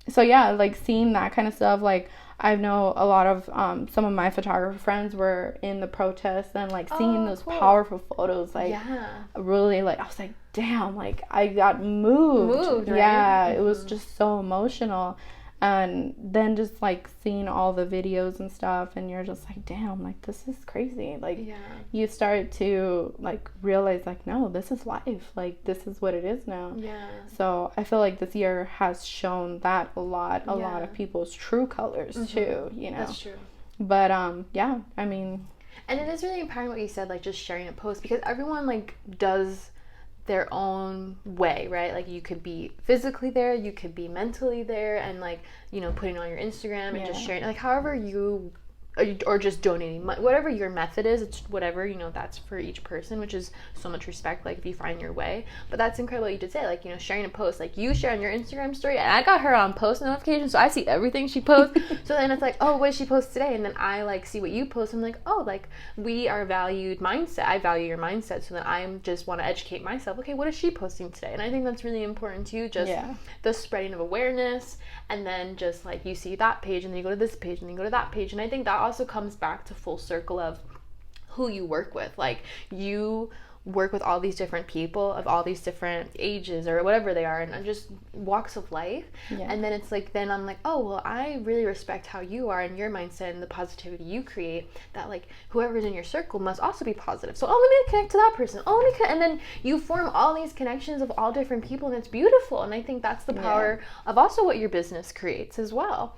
So yeah, like seeing that kind of stuff, like I know a lot of some of my photographer friends were in the protests, and like seeing those powerful photos, like really, like I was like, damn, like I got moved, right? Yeah, it was just so emotional. And then just like seeing all the videos and stuff, and you're just like, damn, like this is crazy. Like you start to like realize, like, no, this is life, like this is what it is now. So I feel like this year has shown that a lot of people's true colors too, you know. That's true. But yeah, I mean, and it is really empowering what you said, like just sharing a post, because everyone like does their own way, right? Like you could be physically there, you could be mentally there, and like, you know, putting on your Instagram and just sharing, like however you, or just donating, whatever your method is, it's whatever, you know, that's for each person, which is so much respect, like if you find your way. But that's incredible what you did say, like, you know, sharing a post, like you share on your Instagram story, and I got her on post notifications, so I see everything she posts. So then it's like, oh, what did she post today? And then I like see what you post, and I'm like, oh, like we are valued mindset, I value your mindset, so then I just want to educate myself, okay, what is she posting today? And I think that's really important too, just the spreading of awareness. And then just like you see that page, and then you go to this page, and then you go to that page. And I think that also comes back to full circle of who you work with. Like you work with all these different people of all these different ages or whatever they are, and just walks of life. And then it's like, then I'm like, oh, well, I really respect how you are and your mindset and the positivity you create, that like whoever's in your circle must also be positive. So, oh, let me connect to that person. Oh, let me and then you form all these connections of all different people, and it's beautiful. And I think that's the power of also what your business creates as well.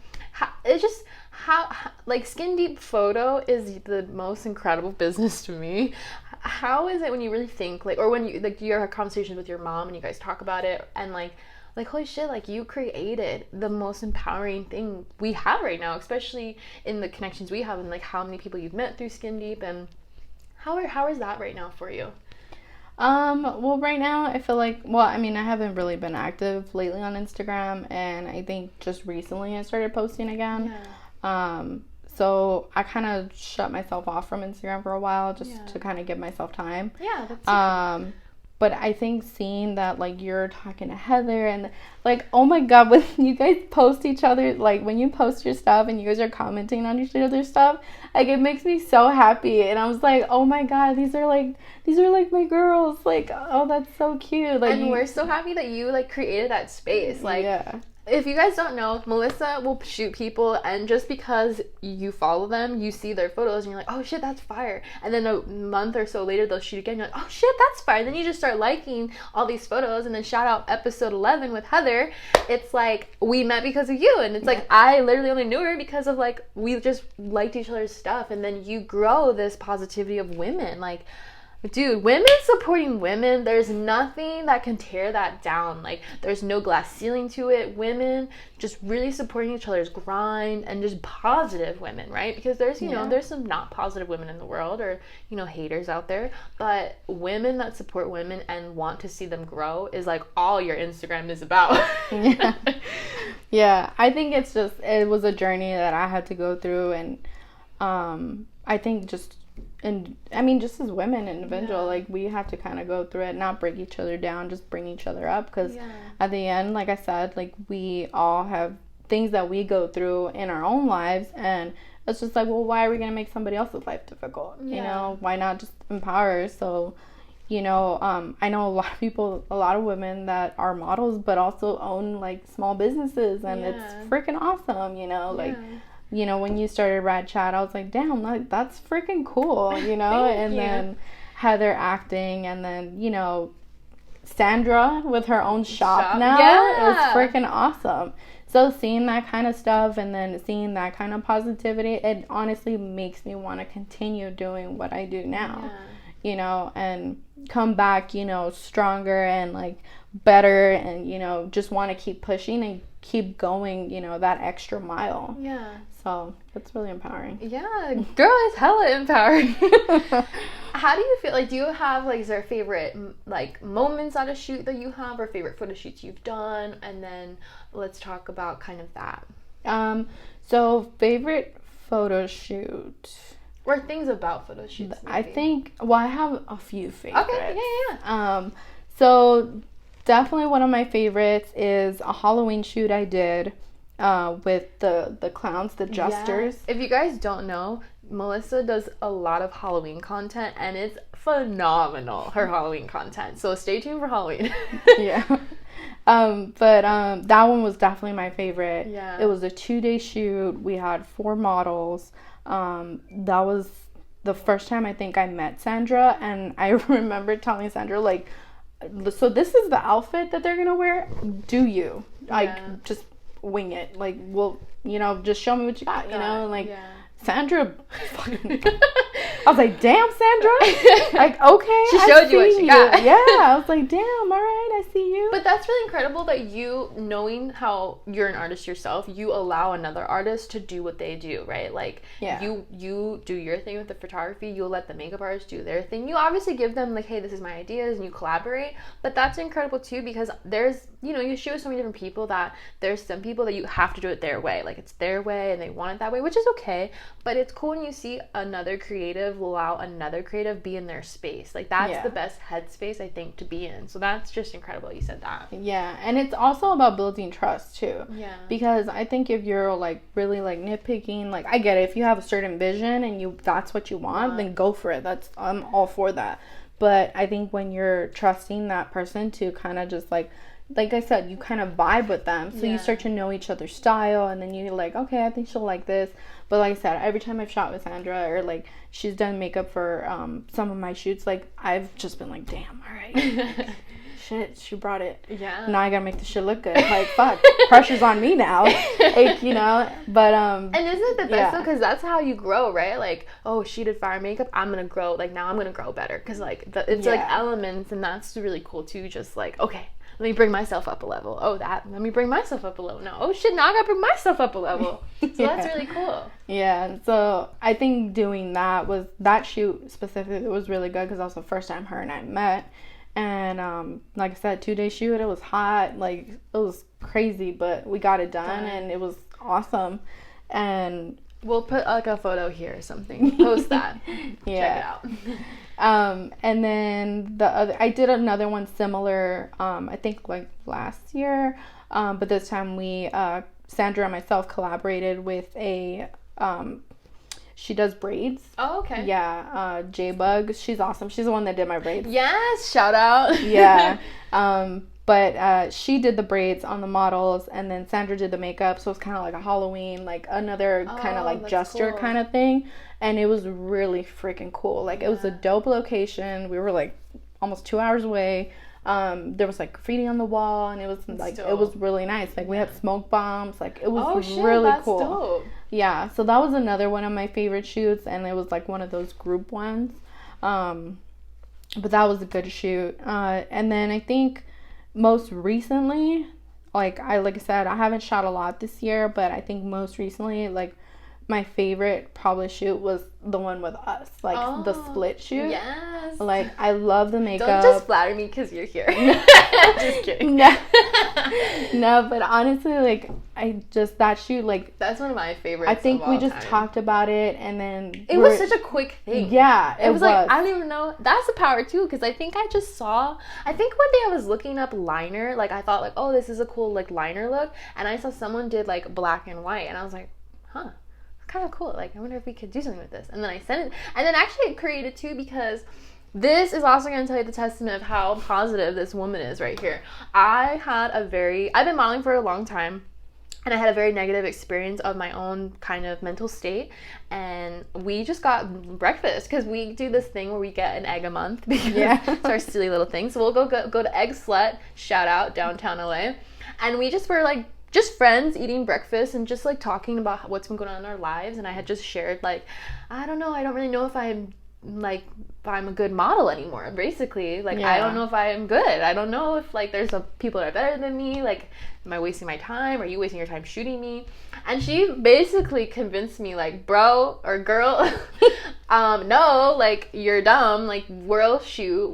It's just how like Skin Deep Photo is the most incredible business to me. How is it when you really think, like, or when you like you have conversations with your mom and you guys talk about it, and like holy shit, like you created the most empowering thing we have right now, especially in the connections we have, and like how many people you've met through Skin Deep, and how is that right now for you? Well, right now I feel like, well, I mean, I haven't really been active lately on Instagram, and I think just recently I started posting again. So I kind of shut myself off from Instagram for a while, just to kind of give myself time. That's but I think seeing that, like, you're talking to Heather, and like, oh my god, when you guys post each other, like when you post your stuff and you guys are commenting on each other's stuff, like it makes me so happy. And I was like, oh my god, these are like my girls, like, oh, that's so cute. Like, and we're so happy that you like created that space. Like, if you guys don't know, Melissa will shoot people, and just because you follow them, you see their photos and you're like, oh shit, that's fire. And then a month or so later, they'll shoot again, you're like, oh shit, that's fire. And then you just start liking all these photos, and then shout out episode 11 with Heather. It's like, we met because of you. And it's like, I literally only knew her because of like, we just liked each other's stuff. And then you grow this positivity of women. Like, dude, women supporting women, there's nothing that can tear that down. Like, there's no glass ceiling to it. Women just really supporting each other's grind, and just positive women, right? Because there's, you know, there's some not positive women in the world, or, you know, haters out there. But women that support women and want to see them grow is like all your Instagram is about. Yeah, I think it was a journey that I had to go through. And I think just as women individual, like we have to kind of go through it, not break each other down, just bring each other up, because at the end, like I said, like we all have things that we go through in our own lives, and it's just like, well, why are we going to make somebody else's life difficult? You know, why not just empower? So, you know, I know a lot of people, a lot of women that are models but also own like small businesses, and it's freaking awesome, you know, like you know, when you started Rad Chat, I was like, damn, like, that's freaking cool, you know? And then Heather acting, and then, you know, Sandra with her own shop now is freaking awesome. So seeing that kind of stuff, and then seeing that kind of positivity, it honestly makes me want to continue doing what I do now. you know, and come back, you know, stronger and like better, and you know, just want to keep pushing and keep going, you know, that extra mile. Yeah. So that's really empowering. Yeah, girl, it's hella empowering. How do you feel? Like, do you have, like, is there favorite, like, moments at a shoot that you have, or favorite photo shoots you've done? And then let's talk about kind of that. So favorite photo shoot. Or things about photo shoots, maybe. I think, well, I have a few favorites. Okay, yeah. So definitely one of my favorites is a Halloween shoot I did with the clowns, the jesters. Yeah. If you guys don't know, Melissa does a lot of Halloween content, and it's phenomenal, her Halloween content. So stay tuned for Halloween. Yeah. But that one was definitely my favorite. Yeah. It was a 2-day shoot. We had 4 models. That was the first time I think I met Sandra, and I remember telling Sandra, like, so this is the outfit that they're gonna wear. Do you like just wing it? Like, well, you know, just show me what you got, you know? And like, Sandra, I was like, damn, Sandra. Like, okay. She showed you what she got. Yeah. I was like, damn, all right, I see you. But that's really incredible that you, knowing how you're an artist yourself, you allow another artist to do what they do, right? Like, you do your thing with the photography, you let the makeup artist do their thing. You obviously give them, like, hey, this is my ideas, and you collaborate. But that's incredible, too, because there's, you know, you shoot with so many different people that there's some people that you have to do it their way. Like, it's their way, and they want it that way, which is okay. But it's cool when you see another creative allow another creative be in their space. Like, that's the best headspace, I think, to be in. So that's just incredible you said that. Yeah, and it's also about building trust too. Yeah. Because I think if you're like really like nitpicking, like, I get it, if you have a certain vision and that's what you want, then go for it. I'm all for that. But I think when you're trusting that person to kind of just like I said, you kind of vibe with them. So you start to know each other's style, and then you're like, okay, I think she'll like this. But like I said, every time I've shot with Sandra, or like she's done makeup for some of my shoots, like, I've just been like, damn, all right. Shit, she brought it. Yeah. Now I gotta make the shit look good. Like, fuck, pressure's on me now. Like, you know, but and isn't it the best though? Because that's how you grow, right? Like, oh, she did fire makeup, I'm gonna grow. Like, now I'm gonna grow better. Because like it's like elements, and that's really cool too. Just like, okay, let me bring myself up a level. Oh, let me bring myself up a level. No, oh shit, now I gotta bring myself up a level. So that's really cool. Yeah, and so I think doing that shoot specifically was really good, because that was the first time her and I met. And like I said, 2-day shoot, it was hot, like, it was crazy, but we got it done, and it was awesome. And we'll put like a photo here or something, post that. Check it out. And then I did another one similar, I think like last year, but this time Sandra and myself collaborated with she does braids. Oh, okay. Yeah, J-Bug. She's awesome. She's the one that did my braids. Yes, shout out. Yeah. But she did the braids on the models, and then Sandra did the makeup, so it's kind of like a Halloween, like another kind of like gesture kind of thing, and it was really freaking cool. Like, it was a dope location. We were like almost 2 hours away. There was like graffiti on the wall, and it was like it was really nice. Like, we had smoke bombs. Like, it was really cool. Dope. Yeah, so that was another one of my favorite shoots, and it was like one of those group ones. But that was a good shoot. And then I think most recently, like I said, I haven't shot a lot this year, but I think most recently, like, my favorite probably shoot was the one with us, like the split shoot. Yes. Like, I love the makeup. Don't just flatter me because you're here. Just kidding. No, but honestly, like, that shoot, like, that's one of my favorites. I think we just talked about it, and then it was such a quick thing. Yeah, it was like, I don't even know. That's the power too, because I think I think one day I was looking up liner. Like, I thought like, oh, this is a cool like liner look, and I saw someone did like black and white, and I was like, huh. Kind of cool. Like, I wonder if we could do something with this. And then I sent it, and then actually it created too, because this is also going to tell you the testament of how positive this woman is right here. I've been modeling for a long time, and I had a very negative experience of my own kind of mental state, and we just got breakfast, because we do this thing where we get an egg a month, because it's our silly little thing. So we'll go to Egg Slut, shout out, downtown LA, and we just were like just friends eating breakfast and just like talking about what's been going on in our lives. And I had just shared like, I don't know, I don't really know if I'm like if I'm a good model anymore, basically. Like, Yeah. I don't know if I am good. I don't know if, like, there's people that are better than me. Like, am I wasting my time? Are you wasting your time shooting me? And she basically convinced me, like, bro or girl, no, like, you're dumb. Like, we'll shoot,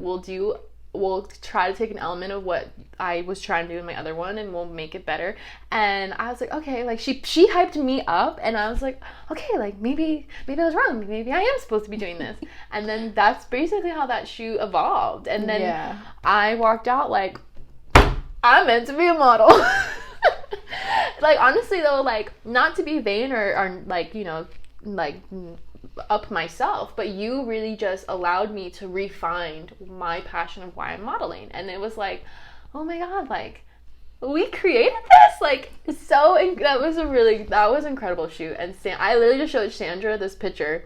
we'll try to take an element of what I was trying to do in my other one, and we'll make it better. And I was like, okay, like, she hyped me up, and I was like, okay, like, maybe I was wrong. Maybe I am supposed to be doing this. And then that's basically how that shoot evolved. And then I walked out like, I'm meant to be a model. Like, honestly though, like, not to be vain or like, you know, like, up myself, but you really just allowed me to refine my passion of why I'm modeling. And it was like, oh my god, like, we created this, like, that was an incredible shoot. And I literally just showed Sandra this picture.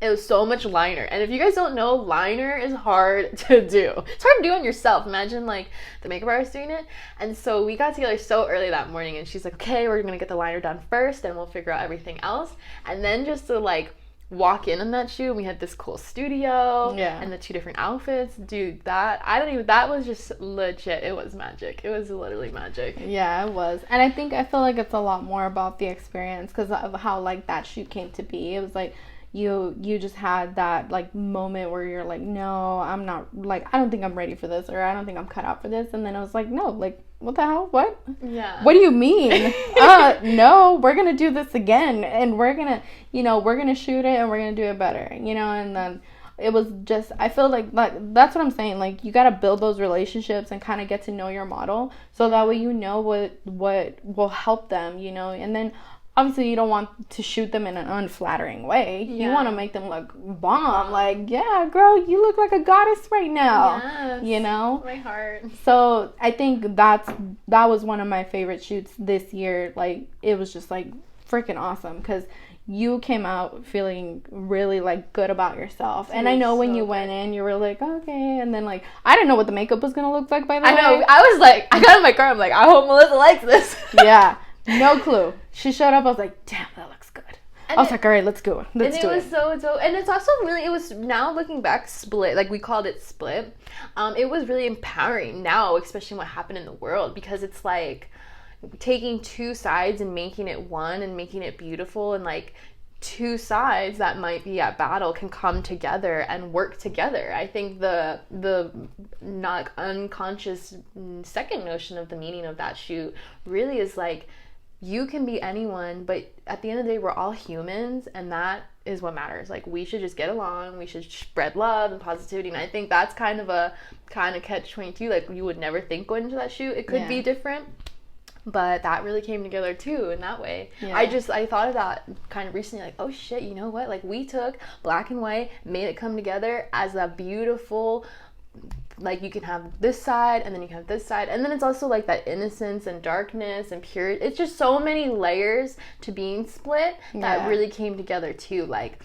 It was so much liner, and if you guys don't know, liner is hard to do. It's hard to do on yourself. Imagine, like, the makeup artist doing it. And so we got together so early that morning, and she's like, okay, we're gonna get the liner done first, and we'll figure out everything else. And then just to, like, walk in on that shoot, we had this cool studio and the 2 different outfits. Dude, that was just legit. It was magic. It was literally magic. Yeah, it was. And I feel like it's a lot more about the experience because of how, like, that shoot came to be. It was like you just had that, like, moment where you're like, no, I'm not, like, I don't think I'm ready for this, or I don't think I'm cut out for this. And then I was like, no, like, what the hell? What? Yeah. What do you mean? No, we're going to do this again. And we're going to, you know, we're going to shoot it and we're going to do it better, you know? And then it was just, I feel like that's what I'm saying. Like, you got to build those relationships and kind of get to know your model. So that way, you know, what will help them, you know? And then obviously you don't want to shoot them in an unflattering way. Yeah. You want to make them look bomb. Like, yeah, girl, you look like a goddess right now. Yes. You know? My heart. So I think that was one of my favorite shoots this year. Like, it was just, like, freaking awesome because you came out feeling really, like, good about yourself. And I know when you went in, you were like, okay. And then, like, I didn't know what the makeup was going to look like, by the way. I know. I was like, I got in my car. I'm like, I hope Melissa likes this. Yeah. No clue. She showed up. I was like, damn, that looks good. And I was like, all right, let's go. Let's do it. And it was so dope. And it's also really, it was, now looking back, split. Like, we called it split. It was really empowering now, especially what happened in the world, because it's like taking 2 sides and making it one and making it beautiful, and, like, 2 sides that might be at battle can come together and work together. I think the not unconscious second notion of the meaning of that shoot really is, like, you can be anyone, but at the end of the day, we're all humans, and that is what matters. Like, we should just get along. We should spread love and positivity. And I think that's kind of catch-22. Like, you would never think going into that shoot it could be different, but that really came together too in that way. Yeah. I thought of that kind of recently, like, oh shit, you know what? Like, we took black and white, made it come together as a beautiful, like, you can have this side and then you can have this side, and then it's also like that innocence and darkness and purity. It's just so many layers to being split that really came together too. Like,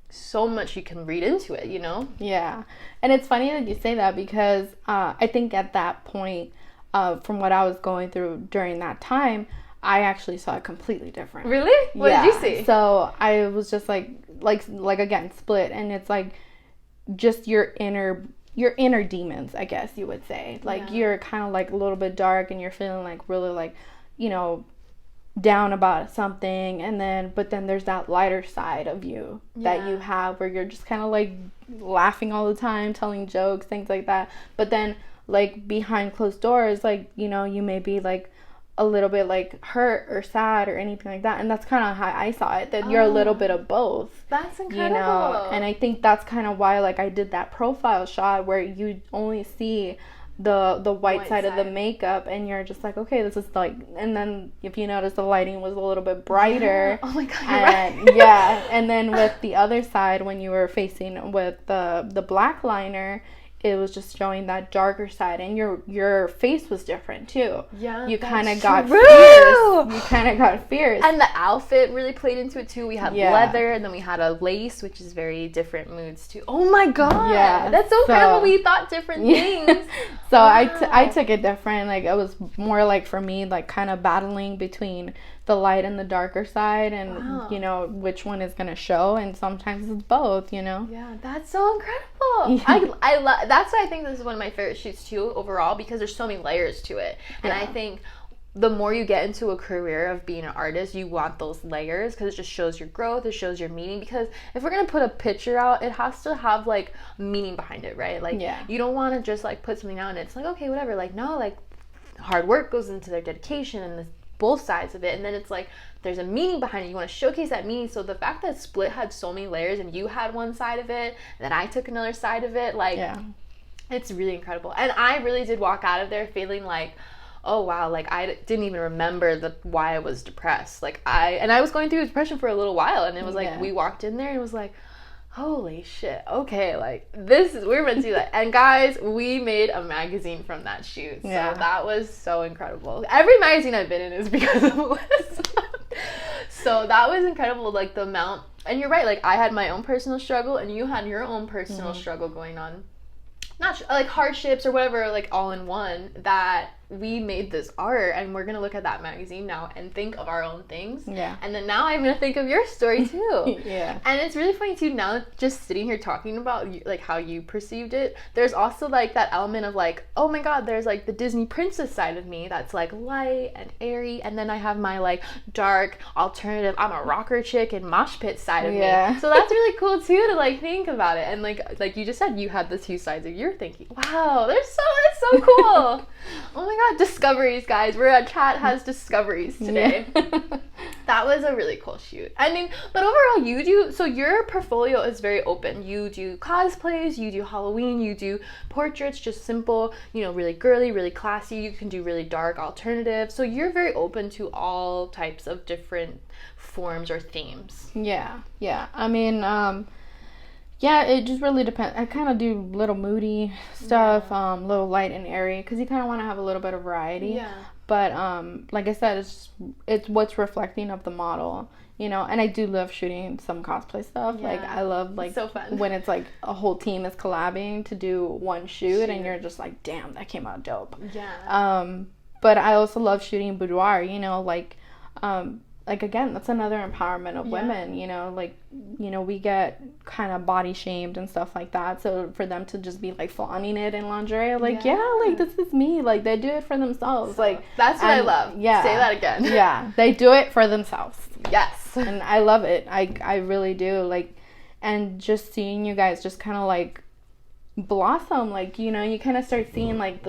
so much you can read into it, you know? Yeah. And it's funny that you say that because I think at that point, from what I was going through during that time, I actually saw it completely different. Really? What did you see? So I was just like again, split, and it's like just your inner demons, I guess you would say. Like, you're kind of like a little bit dark, and you're feeling like really, like, you know, down about something, but then there's that lighter side of you that you have where you're just kind of like laughing all the time, telling jokes, things like that. But then, like, behind closed doors, like, you know, you may be like a little bit like hurt or sad or anything like that, and that's kind of how I saw it, that you're a little bit of both. That's incredible. You know, and I think that's kind of why, like, I did that profile shot where you only see the white side of the makeup, and you're just like, okay, this is like, and then if you notice, the lighting was a little bit brighter. Oh my god, you're right. Yeah, and then with the other side, when you were facing with the black liner, it was just showing that darker side, and your face was different too. Yeah, you kind of got fierce. You kind of got fierce, and the outfit really played into it too. We had leather, and then we had a lace, which is very different moods too. Oh my god, yeah, that's so incredible. We thought different things. So I took it different. Like, it was more like, for me, like, kind of battling between the light and the darker side, and you know, which one is gonna show, and sometimes it's both, you know. Yeah, that's so incredible. I love, that's why I think this is one of my favorite shoots too overall, because there's so many layers to it. And I think the more you get into a career of being an artist, you want those layers, because it just shows your growth, it shows your meaning. Because if we're gonna put a picture out, it has to have like meaning behind it, right? Like, you don't want to just like put something out and it's like, okay, whatever. Like, no, like, hard work goes into their dedication and both sides of it, and then it's like there's a meaning behind it. You want to showcase that meaning. So the fact that Split had so many layers, and you had one side of it, and then I took another side of it, like, it's really incredible. And I really did walk out of there feeling like, oh wow, like, I didn't even remember why I was depressed. Like, I was going through depression for a little while, and it was like we walked in there and it was like, holy shit, okay, like, we're meant to do that. And guys, we made a magazine from that shoot. So that was so incredible. Every magazine I've been in is because of Melissa. So that was incredible, like, the amount. And you're right, like, I had my own personal struggle, and you had your own personal struggle going on. Not like hardships or whatever, like, all in one, that we made this art, and we're gonna look at that magazine now and think of our own things. And then now I'm gonna think of your story too. And it's really funny too, now just sitting here talking about like how you perceived it, there's also like that element of like, oh my god, there's like the Disney princess side of me that's like light and airy, and then I have my like dark alternative, I'm a rocker chick and mosh pit side of me. So that's really cool too, to like think about it. And like you just said, you had the two sides of your thinking. Wow, that's so cool. Oh my god, discoveries, guys. We're at Chat Has Discoveries today. That was a really cool shoot. I mean, but overall, so your portfolio is very open. You do cosplays, you do Halloween, you do portraits, just simple, you know, really girly, really classy. You can do really dark alternative. So you're very open to all types of different forms or themes. Yeah. I mean, yeah, it just really depends. I kind of do little moody stuff, little light and airy, because you kind of want to have a little bit of variety. But like I said, it's what's reflecting of the model, you know. And I do love shooting some cosplay stuff. Like, I love, like, so fun when it's like a whole team is collabing to do one shoot, and you're just like, damn, that came out dope. But I also love shooting boudoir, you know, like again, that's another empowerment of women, you know, like, you know, we get kind of body shamed and stuff like that. So for them to just be like flaunting it in lingerie, like, like, this is me. Like, they do it for themselves. Like, that's what I love. Say that again. They do it for themselves. Yes. And I love it. I really do. Like, and just seeing you guys just kind of like blossom, like, you know, you kind of start seeing like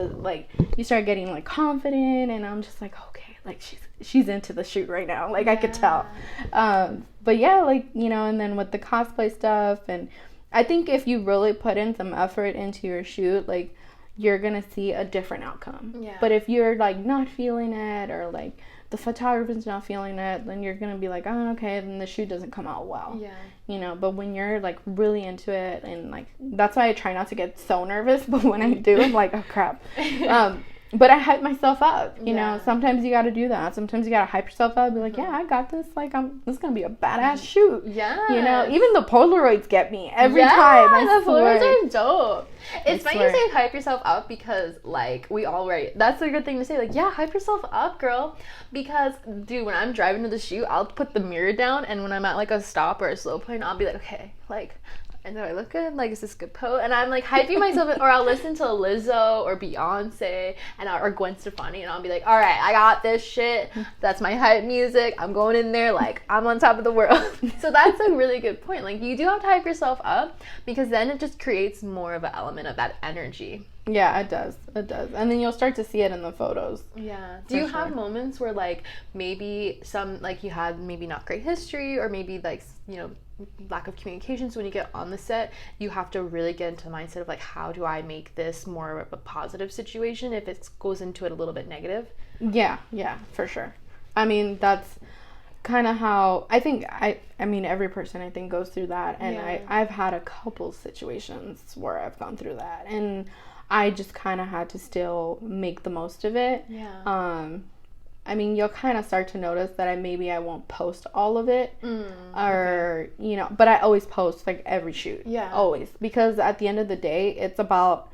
you start getting like confident, and I'm just like, okay, like, she's into the shoot right now, like, I could tell. But yeah, like, you know, and then with the cosplay stuff, and I think if you really put in some effort into your shoot, like, you're gonna see a different outcome. But if you're like not feeling it, or like the photographer's not feeling it, then you're gonna be like, oh, okay, then the shoot doesn't come out well. You know, but when you're like really into it, and like, that's why I try not to get so nervous, but when I do, I'm like, oh crap. But I hype myself up, you know. Sometimes you gotta do that. Sometimes you gotta hype yourself up, be like, yeah, I got this. Like, this is gonna be a badass shoot. You know, even the Polaroids get me every time. The Polaroids are dope. It's funny you say hype yourself up, because, like, that's a good thing to say. Like, yeah, hype yourself up, girl. Because, dude, when I'm driving to the shoot, I'll put the mirror down, and when I'm at, like, a stop or a slow point, I'll be like, okay, like, and do I look good? Like, is this good pose? And I'm like hyping myself, or I'll listen to Lizzo or Beyonce or Gwen Stefani, and I'll be like, all right, I got this shit. That's my hype music. I'm going in there like I'm on top of the world. So that's a really good point. Like, you do have to hype yourself up, because then it just creates more of an element of that energy. Yeah, it does. And then you'll start to see it in the photos. Do you have moments where, like, maybe like you had maybe not great history, or maybe, like, you know, lack of communication, so when you get on the set, you have to really get into the mindset of like, how do I make this more of a positive situation if it goes into it a little bit negative? Yeah, for sure. I mean, that's kind of how I think I mean every person I think goes through that, and I've had a couple situations where I've gone through that, and I just kind of had to still make the most of it. I mean, you'll kind of start to notice that I won't post all of it, or you know, but I always post like every shoot, always, because at the end of the day, it's about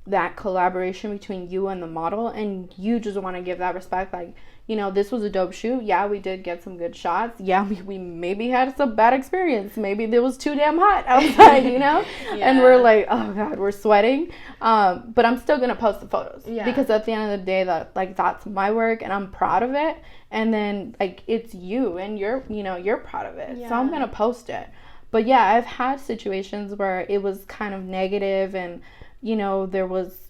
that collaboration between you and the model, and you just want to give that respect, like, you know, this was a dope shoot. Yeah, we did get some good shots. Yeah, we maybe had some bad experience. Maybe it was too damn hot outside, you know? And we're like, oh God, we're sweating. But I'm still going to post the photos. Because at the end of the day, that's my work and I'm proud of it. And then, like, it's you and you're proud of it. So I'm going to post it. But yeah, I've had situations where it was kind of negative and, you know, there was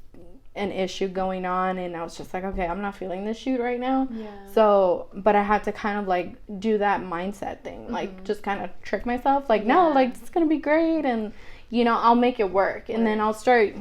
an issue going on and I was just like, okay, I'm not feeling this shoot right now. So, but I had to kind of like do that mindset thing, like just kind of trick myself, like, no, like, it's gonna be great, and you know, I'll make it work. And then I'll start,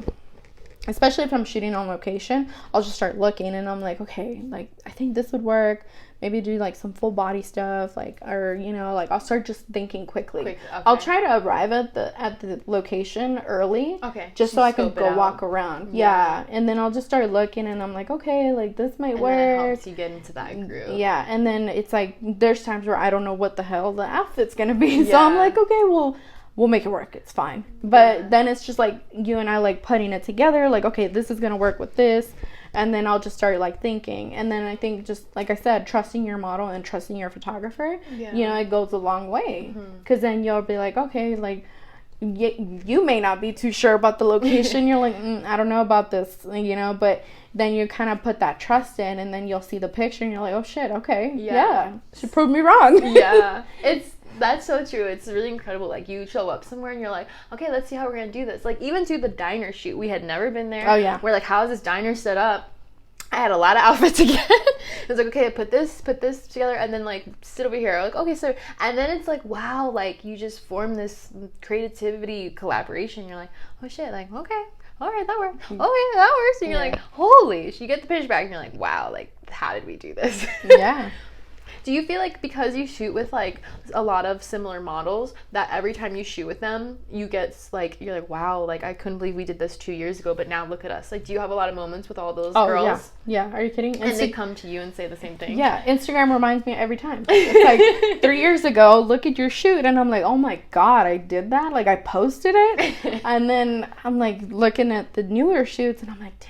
especially if I'm shooting on location, I'll just start looking and I'm like, okay, like, I think this would work. Maybe do like some full body stuff, like, or you know, like, I'll start just thinking quickly. I'll try to arrive at the location early, just so I can go walk around. And then I'll just start looking and I'm like, okay, like, this might work. And that helps you get into that groove. And then it's like there's times where I don't know what the hell the outfit's gonna be, so I'm like, okay, well, we'll make it work, it's fine. But then it's just like you and I, like, putting it together, like, okay, this is gonna work with this. And then I'll just start, like, thinking. And then I think, just like I said, trusting your model and trusting your photographer, you know, it goes a long way. Because then you'll be like, okay, like, you may not be too sure about the location. You're like, I don't know about this, you know. But then you kind of put that trust in, and then you'll see the picture, and you're like, oh, shit, okay, she proved me wrong. That's so true. It's really incredible. Like, you show up somewhere and you're like, okay, let's see how we're going to do this. Like, even to the diner shoot, we had never been there. We're like, how is this diner set up? I had a lot of outfits again. It was like, okay, put this together, and then, like, sit over here. Like, okay, so, and then it's like, wow, like, you just form this creativity collaboration. You're like, oh, shit, like, okay. All right, that works. Okay, that works. And you're like, holy, you get the picture back and you're like, wow, like, how did we do this? Do you feel like because you shoot with, like, a lot of similar models, that every time you shoot with them, you get, like, you're like, wow, like, I couldn't believe we did this 2 years ago, but now look at us. Like, do you have a lot of moments with all those girls? Yeah, are you kidding? And they come to you and say the same thing? Yeah, Instagram reminds me every time. It's like 3 years ago, look at your shoot, and I'm like, oh my God, I did that? Like, I posted it? And then I'm, like, looking at the newer shoots, and I'm like, damn,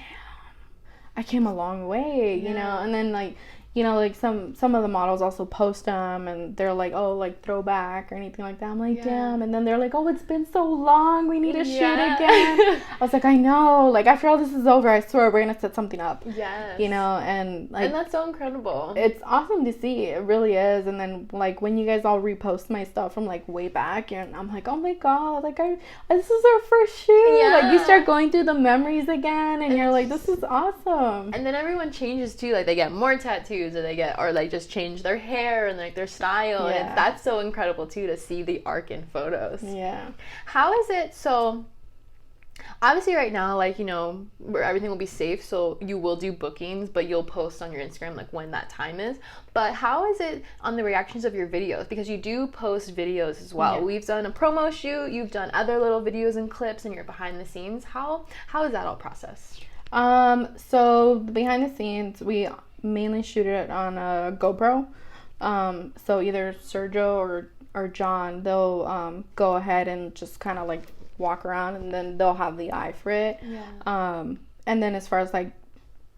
I came a long way, you know? And then, like, you know, like, some of the models also post them, and they're like, oh, like, throwback or anything like that. I'm like, damn. And then they're like, oh, it's been so long, we need to shoot again. I was like, I know. Like, after all this is over, I swear we're gonna set something up. You know, and, like, and that's so incredible. It's awesome to see. It really is. And then, like, when you guys all repost my stuff from, like, way back, and I'm like, oh my God, like, this is our first shoot. Like, you start going through the memories again, and you're like, this is awesome. And then everyone changes too. Like, they get more tattoos, or like just change their hair and, like, their style. And that's so incredible too, to see the arc in photos. How is it? So obviously right now, like, you know, where everything will be safe, so you will do bookings, but you'll post on your Instagram, like, when that time is. But how is it on the reactions of your videos? Because you do post videos as well. We've done a promo shoot, you've done other little videos and clips, and you're behind the scenes. How is that all processed? So behind the scenes, we mainly shoot it on a GoPro. So either Sergio or John, they'll go ahead and just kind of, like, walk around, and then they'll have the eye for it. And then as far as, like,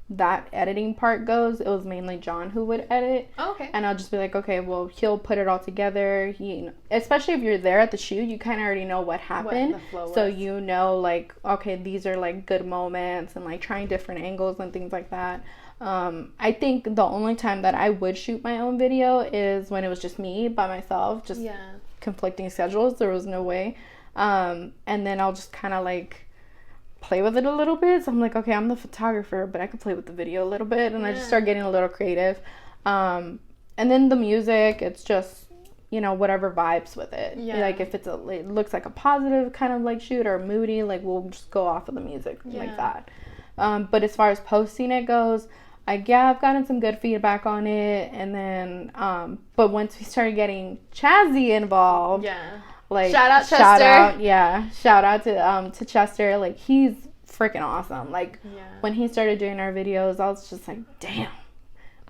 that editing part goes, it was mainly John who would edit. And I'll just be like, okay, well, he'll put it all together. Especially if you're there at the shoot, you kind of already know what happened. What the flow was. So you know, like, okay, these are, like, good moments, and, like, trying different angles and things like that. I think the only time that I would shoot my own video is when it was just me by myself, just conflicting schedules. There was no way. And then I'll just kind of, like, play with it a little bit. So I'm like, okay, I'm the photographer, but I could play with the video a little bit. And I just start getting a little creative. And then the music, it's just, you know, whatever vibes with it. Like, if it looks like a positive kind of, like, shoot, or moody, like, we'll just go off of the music like that. But as far as posting it goes, like, yeah, I've gotten some good feedback on it. And then, but once we started getting Chazzy involved, yeah, like, shout out shout out to Chester. Like, he's freaking awesome. Like, yeah. when he started doing our videos, I was just like, damn,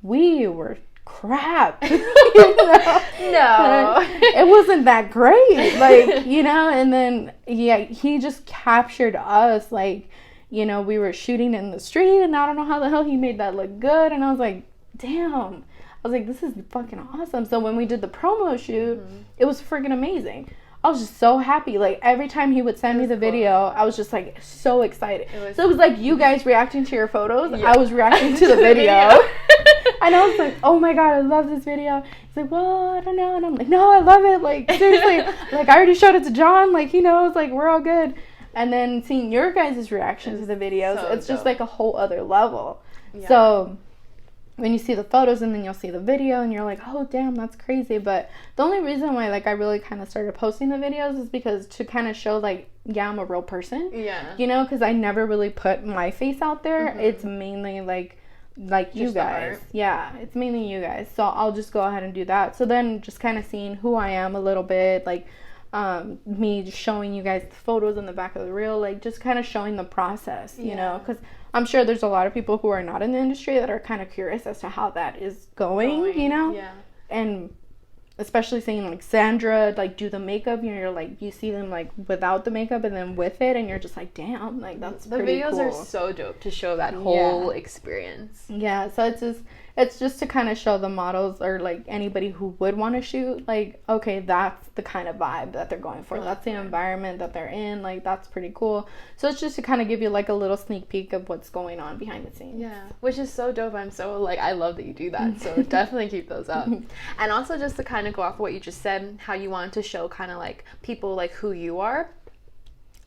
we were crap. You know? No, it wasn't that great. Like, you know, and then, yeah, he just captured us. Like, you know, we were shooting in the street, and I don't know how the hell he made that look good. And I was like, damn. I was like, this is fucking awesome. So when we did the promo shoot, it was freaking amazing. I was just so happy. Like, every time he would send me the video, I was just, like, so excited. So it was like you guys reacting to your photos. Yeah. I was reacting to the video. And I was like, oh my God, I love this video. He's like, well, I don't know. And I'm like, no, I love it. Like, seriously. Like, I already showed it to John. Like, he knows. Like, we're all good. And then seeing your guys' reaction to the videos, so it's just like a whole other level. Yeah. So when you see the photos and then you'll see the video and you're like, oh, damn, that's crazy. But the only reason why, like, I really kind of started posting the videos is because to kind of show, like, yeah, I'm a real person. Yeah. You know, because I never really put my face out there. Mm-hmm. It's mainly, like you guys. Yeah, it's mainly you guys. So I'll just go ahead and do that. So then just kind of seeing who I am a little bit, like, me just showing you guys the photos in the back of the reel, like, just kind of showing the process, you know, because I'm sure there's a lot of people who are not in the industry that are kind of curious as to how that is going, you know, and especially seeing, like, Sandra, like, do the makeup, you know, you're like, you see them, like, without the makeup and then with it, and you're just like, damn, like, that's the pretty videos cool. are so dope to show that whole experience. Yeah, so it's just to kind of show the models or, like, anybody who would want to shoot, like, okay, that's the kind of vibe that they're going for. That's the environment that they're in. Like, that's pretty cool. So it's just to kind of give you, like, a little sneak peek of what's going on behind the scenes. Yeah, which is so dope. I'm so, like, I love that you do that. So definitely keep those up. And also just to kind of go off of what you just said, how you wanted to show kind of, like, people, like, who you are.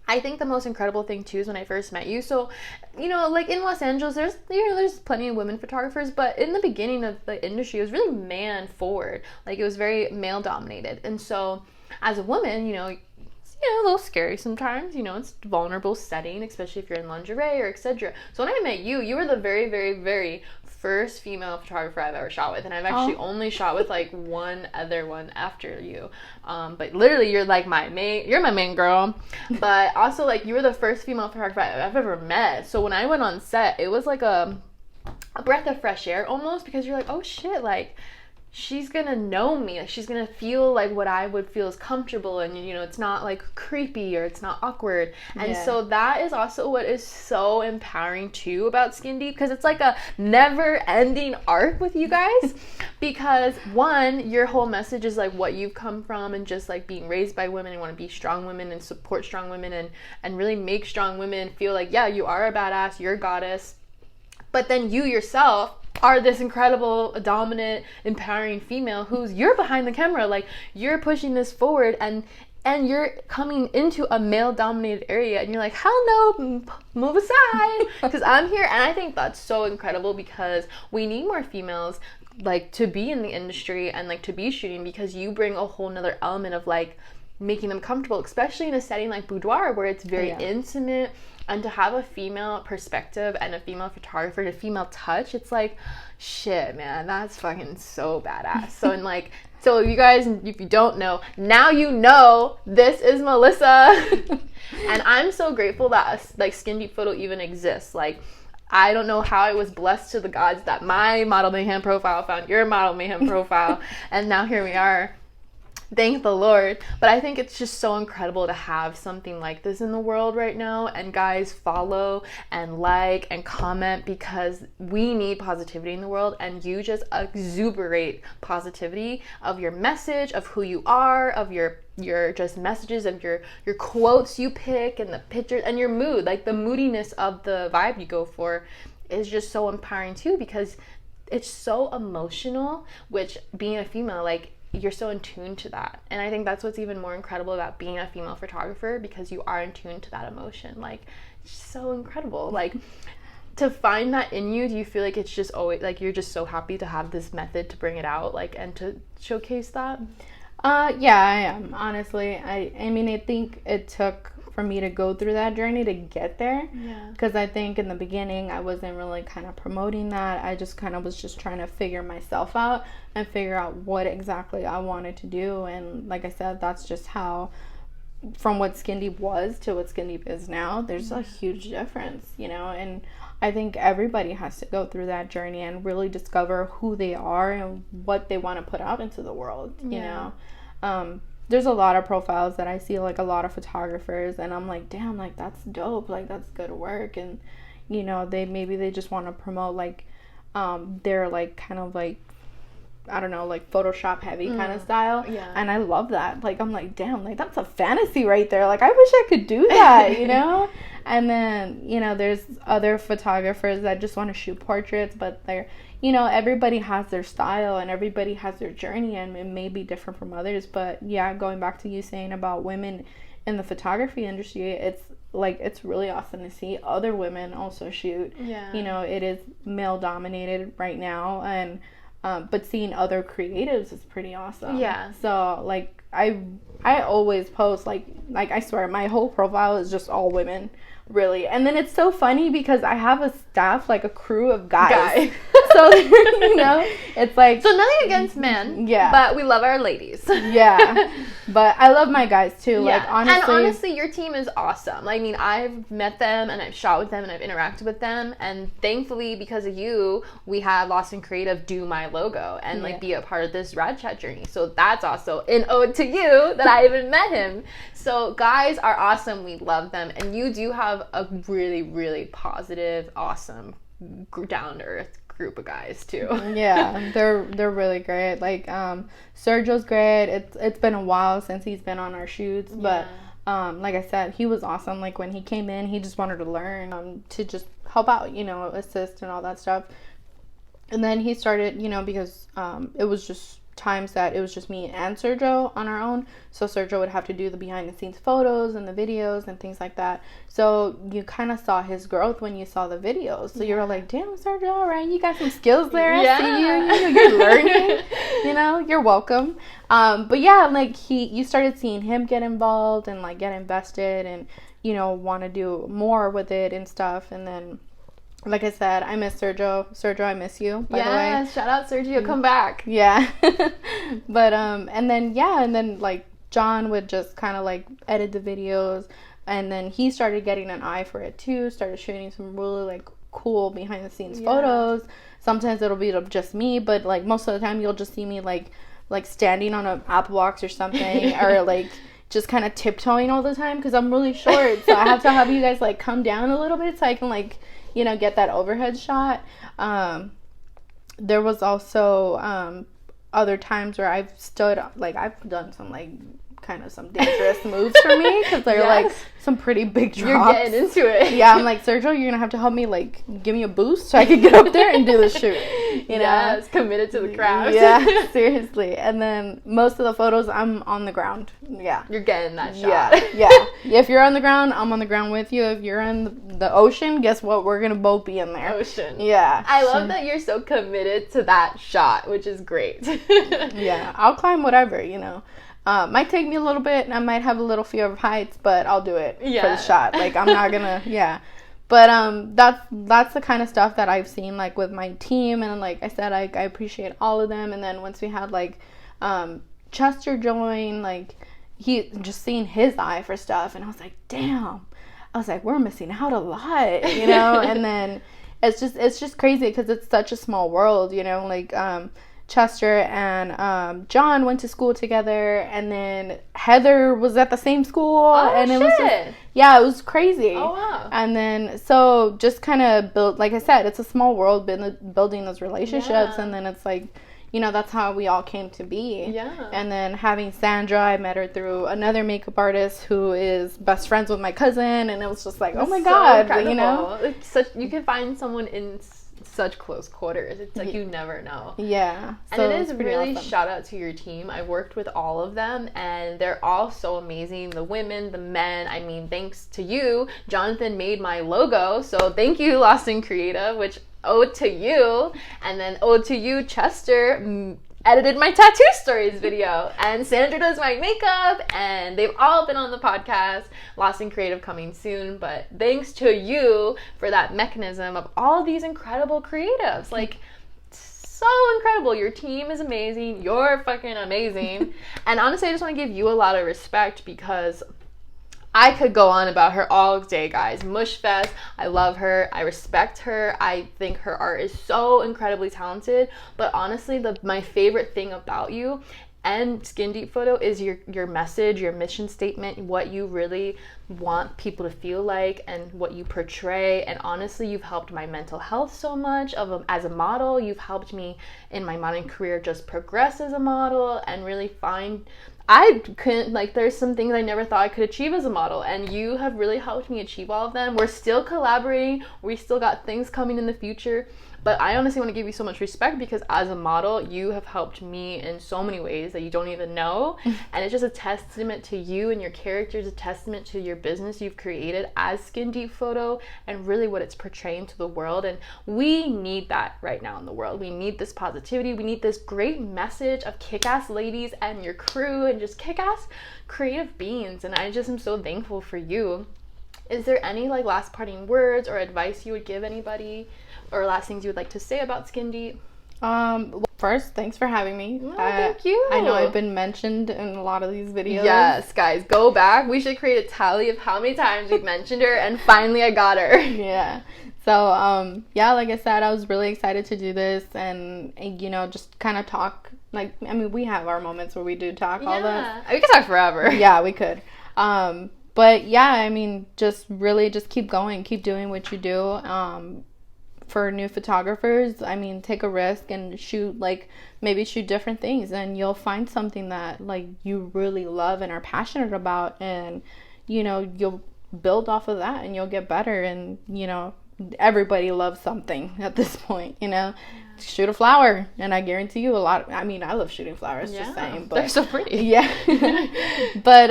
I think the most incredible thing too is when I first met you. So, you know, like, in Los Angeles, there's plenty of women photographers, but in the beginning of the industry, it was really man forward. Like, it was very male dominated. And so as a woman, you know, it's, you know, a little scary sometimes, you know, it's a vulnerable setting, especially if you're in lingerie or etc. So when I met you, you were the very, very, very first female photographer I've ever shot with, and I've actually only shot with, like, one other one after you, but literally you're, like, you're my main girl, but also, like, you were the first female photographer I've ever met. So when I went on set, it was like a breath of fresh air almost, because you're like, oh shit, like, she's gonna know me, like, she's gonna feel like what I would feel is comfortable, and, you know, it's not, like, creepy or it's not awkward. And so that is also what is so empowering too about Skin Deep, because it's like a never ending arc with you guys. Because one, your whole message is, like, what you've come from and just, like, being raised by women and want to be strong women and support strong women and really make strong women feel like, yeah, you are a badass, you're a goddess. But then you yourself are this incredible, dominant, empowering female you're behind the camera. Like, you're pushing this forward and you're coming into a male-dominated area, and you're like, hell no, move aside, because I'm here. And I think that's so incredible, because we need more females, like, to be in the industry and, like, to be shooting, because you bring a whole nother element of, like, making them comfortable, especially in a setting like boudoir where it's very intimate. And to have a female perspective and a female photographer, a female touch, it's like, shit, man, that's fucking so badass. So, and, like, so you guys, if you don't know, now you know, this is Melissa. And I'm so grateful that, like, Skin Deep Photo even exists. Like, I don't know how I was blessed to the gods that my Model Mayhem profile found your Model Mayhem profile. And now here we are. Thank the Lord. But I think it's just so incredible to have something like this in the world right now. And guys, follow and like and comment, because we need positivity in the world, and you just exuberate positivity of your message, of who you are, of your just messages, of your quotes you pick, and the pictures, and your mood. Like, the moodiness of the vibe you go for is just so empowering too, because it's so emotional, which, being a female, like, you're so in tune to that. And I think that's what's even more incredible about being a female photographer, because you are in tune to that emotion. Like, it's so incredible. Like, to find that in you, do you feel like it's just always, like, you're just so happy to have this method to bring it out, like, and to showcase that? Yeah, I am, honestly. I mean, I think it took for me to go through that journey to get there. Yeah. Because I think in the beginning, I wasn't really kind of promoting that. I just kind of was just trying to figure myself out and figure out what exactly I wanted to do. And like I said, that's just how, from what Skin Deep was to what Skin Deep is now, there's a huge difference, you know. And I think everybody has to go through that journey and really discover who they are and what they want to put out into the world, you know. There's a lot of profiles that I see, like a lot of photographers, and I'm like, damn, like that's dope, like that's good work. And you know, they just want to promote like their like kind of like, I don't know, like Photoshop heavy kind of style. Yeah. And I love that. Like, I'm like, damn, like that's a fantasy right there. Like, I wish I could do that, you know? And then, you know, there's other photographers that just want to shoot portraits, but they're, you know, everybody has their style and everybody has their journey, and it may be different from others. But yeah, going back to you saying about women in the photography industry, it's like, it's really awesome to see other women also shoot. Yeah. You know, it is male dominated right now, and but seeing other creatives is pretty awesome. Yeah. So like I always post like I swear my whole profile is just all women, really. And then it's so funny because I have a staff, like a crew of guys. So you know, it's like, so nothing against men. Yeah. But we love our ladies. Yeah. But I love my guys too. Yeah. Like honestly, your team is awesome. I mean, I've met them and I've shot with them and I've interacted with them, and thankfully because of you, we had Lost in Creative do my logo and like be a part of this Rad Chat journey. So that's also an ode to you that I even met him. So guys are awesome. We love them, and you do have a really, really positive, awesome, down to earth group of guys too. Yeah, they're really great. Like Sergio's great. It's been a while since he's been on our shoots, but like I said, he was awesome. Like when he came in, he just wanted to learn, to just help out, you know, assist and all that stuff. And then he started, you know, because it was just times that it was just me and Sergio on our own, so Sergio would have to do the behind the scenes photos and the videos and things like that. So you kind of saw his growth when you saw the videos, so you were like, damn, Sergio, all right, you got some skills there. I see you're learning. You know, you're welcome. But yeah, like you started seeing him get involved and like get invested and, you know, want to do more with it and stuff. And then, like I said, I miss Sergio. Sergio, I miss you, by the way. Yeah, shout out Sergio, come back. Yeah. But, and then, like, John would just kind of, like, edit the videos, and then he started getting an eye for it, too, started shooting some really, like, cool behind-the-scenes photos. Sometimes it'll be just me, but, like, most of the time you'll just see me, like standing on an Apple box or something, or, like, just kind of tiptoeing all the time, because I'm really short, so I have to have you guys, like, come down a little bit so I can, like, you know, get that overhead shot. There was also other times where I've stood, like, I've done some, like, kind of some dangerous moves for me, because they're like some pretty big drops. You're getting into it. Yeah, I'm like, Sergio, you're gonna have to help me, like, give me a boost so I can get up there and do the shoot. You know, yes, committed to the craft. Yeah, seriously. And then most of the photos, I'm on the ground. Yeah, you're getting that shot. Yeah. If you're on the ground, I'm on the ground with you. If you're in the ocean, guess what? We're gonna both be in there. Ocean. Yeah. I love that you're so committed to that shot, which is great. Yeah, I'll climb whatever, you know. Might take me a little bit, and I might have a little fear of heights, but I'll do it for the shot. Like, I'm not gonna, But that's the kind of stuff that I've seen, like, with my team, and like I said, I appreciate all of them. And then once we had, like, Chester join, like, he just seeing his eye for stuff, and I was like, damn. I was like, we're missing out a lot, you know. And then it's just crazy because it's such a small world, you know. Like, Chester and John went to school together, and then Heather was at the same school, and it was just, it was crazy. Oh wow! And then so just kind of build, like I said, it's a small world, building those relationships, and then it's like, you know, that's how we all came to be. Yeah. And then having Sandra, I met her through another makeup artist who is best friends with my cousin, and it was just like, oh my god, incredible. You know, it's you can find someone in such close quarters. It's like you never know. Yeah. And it is really awesome. Shout out to your team. I worked with all of them, and they're all so amazing. The women, the men. I mean, thanks to you, Jonathan made my logo. So thank you, Lost in Creative, which ode to you. And then ode to you, Chester, edited my tattoo stories video, and Sandra does my makeup, and they've all been on the podcast. Lost in Creative coming soon, but thanks to you for that mechanism of all these incredible creatives. Like, so incredible. Your team is amazing. You're fucking amazing. And honestly, I just want to give you a lot of respect because I could go on about her all day, guys. Mushfest, I love her. I respect her. I think her art is so incredibly talented. But honestly, my favorite thing about you and Skin Deep Photo is your message, your mission statement, what you really want people to feel like and what you portray. And honestly, you've helped my mental health so much as a model. You've helped me in my modeling career just progress as a model and really find I couldn't, like, there's some things I never thought I could achieve as a model, and you have really helped me achieve all of them. We're still collaborating. We still got things coming in the future, but I honestly want to give you so much respect because as a model, you have helped me in so many ways that you don't even know, and it's just a testament to you and your characters, a testament to your business you've created as Skin Deep Photo and really what it's portraying to the world, and we need that right now in the world. We need this positivity. We need this great message of kick-ass ladies and your crew and just kick-ass creative beings, and I just am so thankful for you. Is there any like last parting words or advice you would give anybody, or last things you would like to say about Skin Deep? First, thanks for having me. Thank you. I know I've been mentioned in a lot of these videos. Yes, guys, go back. We should create a tally of how many times we've mentioned her, and finally I got her. Yeah. So, yeah, like I said, I was really excited to do this and, you know, just kind of talk. Like, I mean, we have our moments where we do talk all this. We could talk forever. Yeah, we could. But yeah, I mean, just really just keep going, keep doing what you do. For new photographers, I mean, take a risk and maybe shoot different things, and you'll find something that like you really love and are passionate about, and, you know, you'll build off of that and you'll get better. And, you know, everybody loves something at this point, you know. Shoot a flower, and I guarantee you I mean, I love shooting flowers, just saying, but they're so pretty. Yeah. But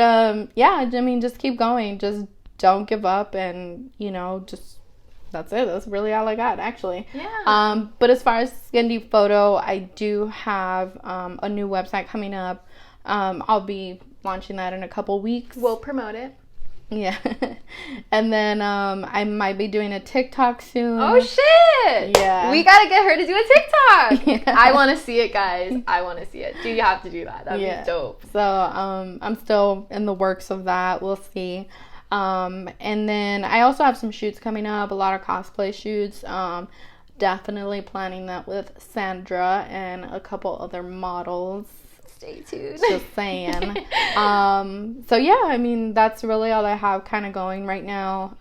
yeah, I mean, just keep going, just don't give up, and, you know, just that's it. That's really all I got, actually. Yeah. But as far as Skin Deep Photo, I do have a new website coming up. I'll be launching that in a couple weeks. We'll promote it. Yeah. And then I might be doing a TikTok soon. Oh shit! Yeah. We gotta get her to do a TikTok. Yeah. I want to see it, guys. I want to see it. You have to do that. That'd be dope. So I'm still in the works of that. We'll see. And then I also have some shoots coming up, a lot of cosplay shoots. Definitely planning that with Sandra and a couple other models. Stay tuned. Just saying. So yeah, I mean, that's really all I have kind of going right now.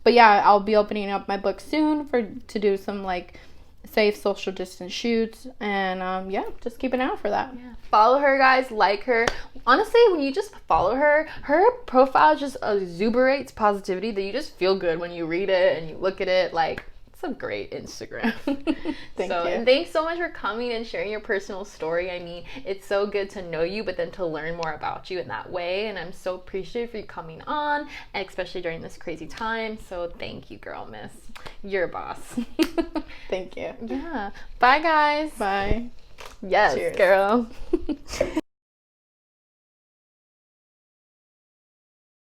But yeah, I'll be opening up my book soon to do some like safe social distance shoots, and yeah, just keep an eye out for that. Yeah. Follow her, guys. Like her. Honestly, when you just follow her profile just exuberates positivity that you just feel good when you read it and you look at it. Like, it's a great Instagram. Thank you. And thanks so much for coming and sharing your personal story. I mean, it's so good to know you, but then to learn more about you in that way. And I'm so appreciative for you coming on, and especially during this crazy time. So thank you, girl, miss. You're a boss. Thank you. Yeah. Bye, guys. Bye. Yes, Cheers. girl.